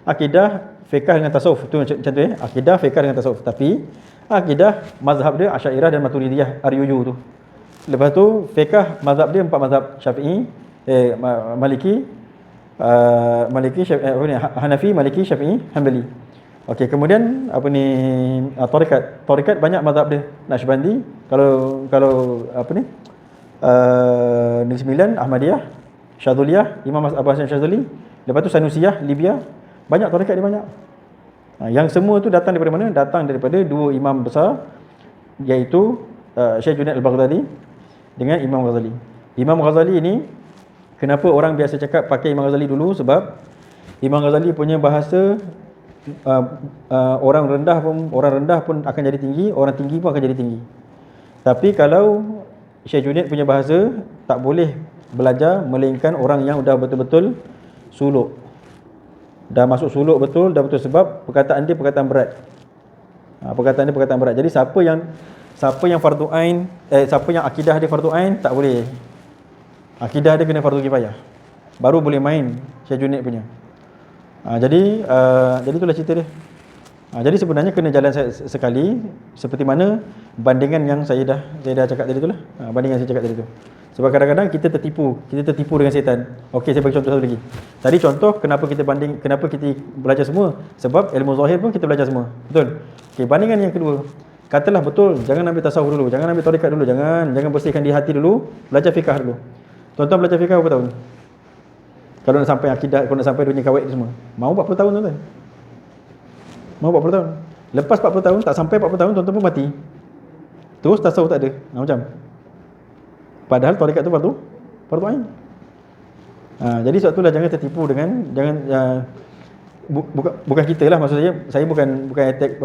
akidah fiqh dengan tasawuf tu macam tu akidah fiqh dengan tasawuf. Tapi akidah mazhab dia Asy'ariyah dan Maturidiyah, RUU tu. Lepas tu fiqh mazhab dia 4 mazhab, Syafi'i, Maliki, Hanafi, Maliki, Syafi'i, Hanbali. Okey, kemudian tarekat banyak mazhab dia. Naqsybandi, kalau Negeri Sembilan, Ahmadiyah, Syadzuliyah, Imam Abu Hasan Syadzuli. Lepas tu Sanusiyah, Libya. Banyak tarekat dia banyak. Yang semua tu datang daripada mana? Datang daripada dua imam besar, iaitu Syekh Junaid Al-Baghdadi dengan Imam Ghazali. Imam Ghazali ini, kenapa orang biasa cakap pakai Imam Ghazali dulu? Sebab Imam Ghazali punya bahasa orang rendah pun akan jadi tinggi, orang tinggi pun akan jadi tinggi. Tapi kalau Syekh Junaid punya bahasa, tak boleh belajar melainkan orang yang dah betul-betul suluk. Dah masuk suluk betul, dah betul, sebab perkataan dia perkataan berat. Perkataan dia perkataan berat. Jadi siapa yang fardu ain, siapa yang akidah dia fardu ain, tak boleh. Akidah dia kena fardu kifayah. Baru boleh main Syekh Junaid punya. Jadi itulah cerita dia. Jadi sebenarnya kena jalan sekali, seperti mana bandingan yang saya dah cakap tadi itulah. Bandingan saya cakap tadi tu. Sebab kadang-kadang kita tertipu dengan setan. Okey, saya bagi contoh satu lagi. Tadi contoh kenapa kita belajar semua? Sebab ilmu zahir pun kita belajar semua. Betul? Okey, bandingan yang kedua. Katalah betul, jangan ambil tasawuf dulu, jangan ambil tarekat dulu, jangan bersihkan di hati dulu, belajar fiqh dulu. Tuan-tuan belajar fiqh berapa tahun? Kalau nak sampai akidah, kalau nak sampai dunia kawaid semua. Mau 40 tahun tuan-tuan? Mau 40 tahun. Lepas 40 tahun, tak sampai 40 tahun, tuan-tuan pun mati. Terus tasawuf tak ada. Macam. Padahal tarekat tu fardu ain. Jadi sebab itulah jangan tertipu dengan bukan kita lah, maksud saya bukan attack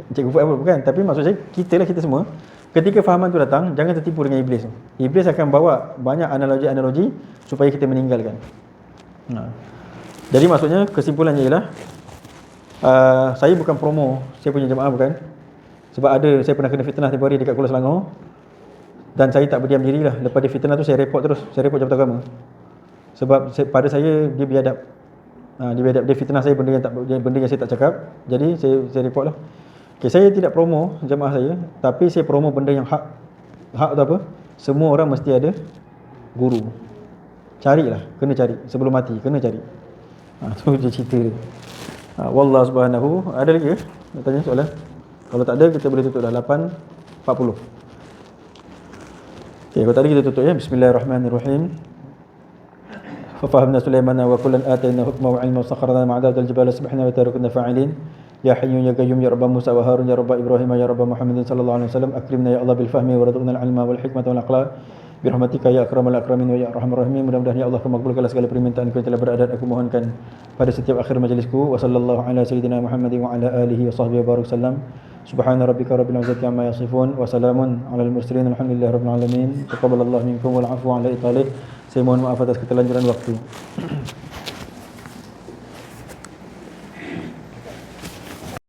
cikgu Fuad bukan, tapi maksud saya kita semua. Ketika fahaman tu datang, jangan tertipu dengan iblis. Iblis akan bawa banyak analogi supaya kita meninggalkan. Jadi maksudnya kesimpulannya ialah saya bukan promo saya punya jemaah, bukan. Sebab saya pernah kena fitnah tempoh hari dekat Kuala Selangor, dan saya tak berdiam diri lah. Lepas dia fitnah tu saya report terus, saya report Jabatan Agama. Sebab pada saya dia biadab. Dia fitnah saya benda yang saya tak cakap. Jadi saya report lah. Okay, saya tidak promo jemaah saya, tapi saya promo benda yang hak. Hak tu apa? Semua orang mesti ada guru. Carilah, kena cari sebelum mati, kena cari. Tu je cerita dia. Wallahu subhanahu. Ada lagi ke? Nak tanya soalan? Kalau tak ada, kita boleh tutup dah 8.40. Okay, kalau tadi kita tutup ya. Bismillahirrahmanirrahim. Fafahamna Sulaimana wa kullan atayna hukma wa ilma wa sakharna ma'a dawil jibala subhanahu wa ta'ala kunna fa'ilin. Ya hayyun ya qayyum ya rabb Musa wa Harun ya rabb Ibrahim ya rabb Muhammadin sallallahu alaihi wasallam akrimna ya Allah bil fahmi wa rizqna al ilma wal hikmata wal aqla Birahmatika ya akramal akramin wa ya arhamar rahimin. Mudah-mudahan ya Allah kau makbulkanlah segala permintaanku yang telah beradat aku mohonkan pada setiap akhir majlisku. Wa sallallahu ala sayyidina Muhammadin wa ala alihi wa sahbihi wa barik sallam. Subhana rabbika rabbil izzati amma yasifun wa salamun alal mursalin alhamdulillahi rabbil alamin. Taqabbalallahu minkum wal afwa ala italih. Saya mohon maaf atas keterlanjuran waktu.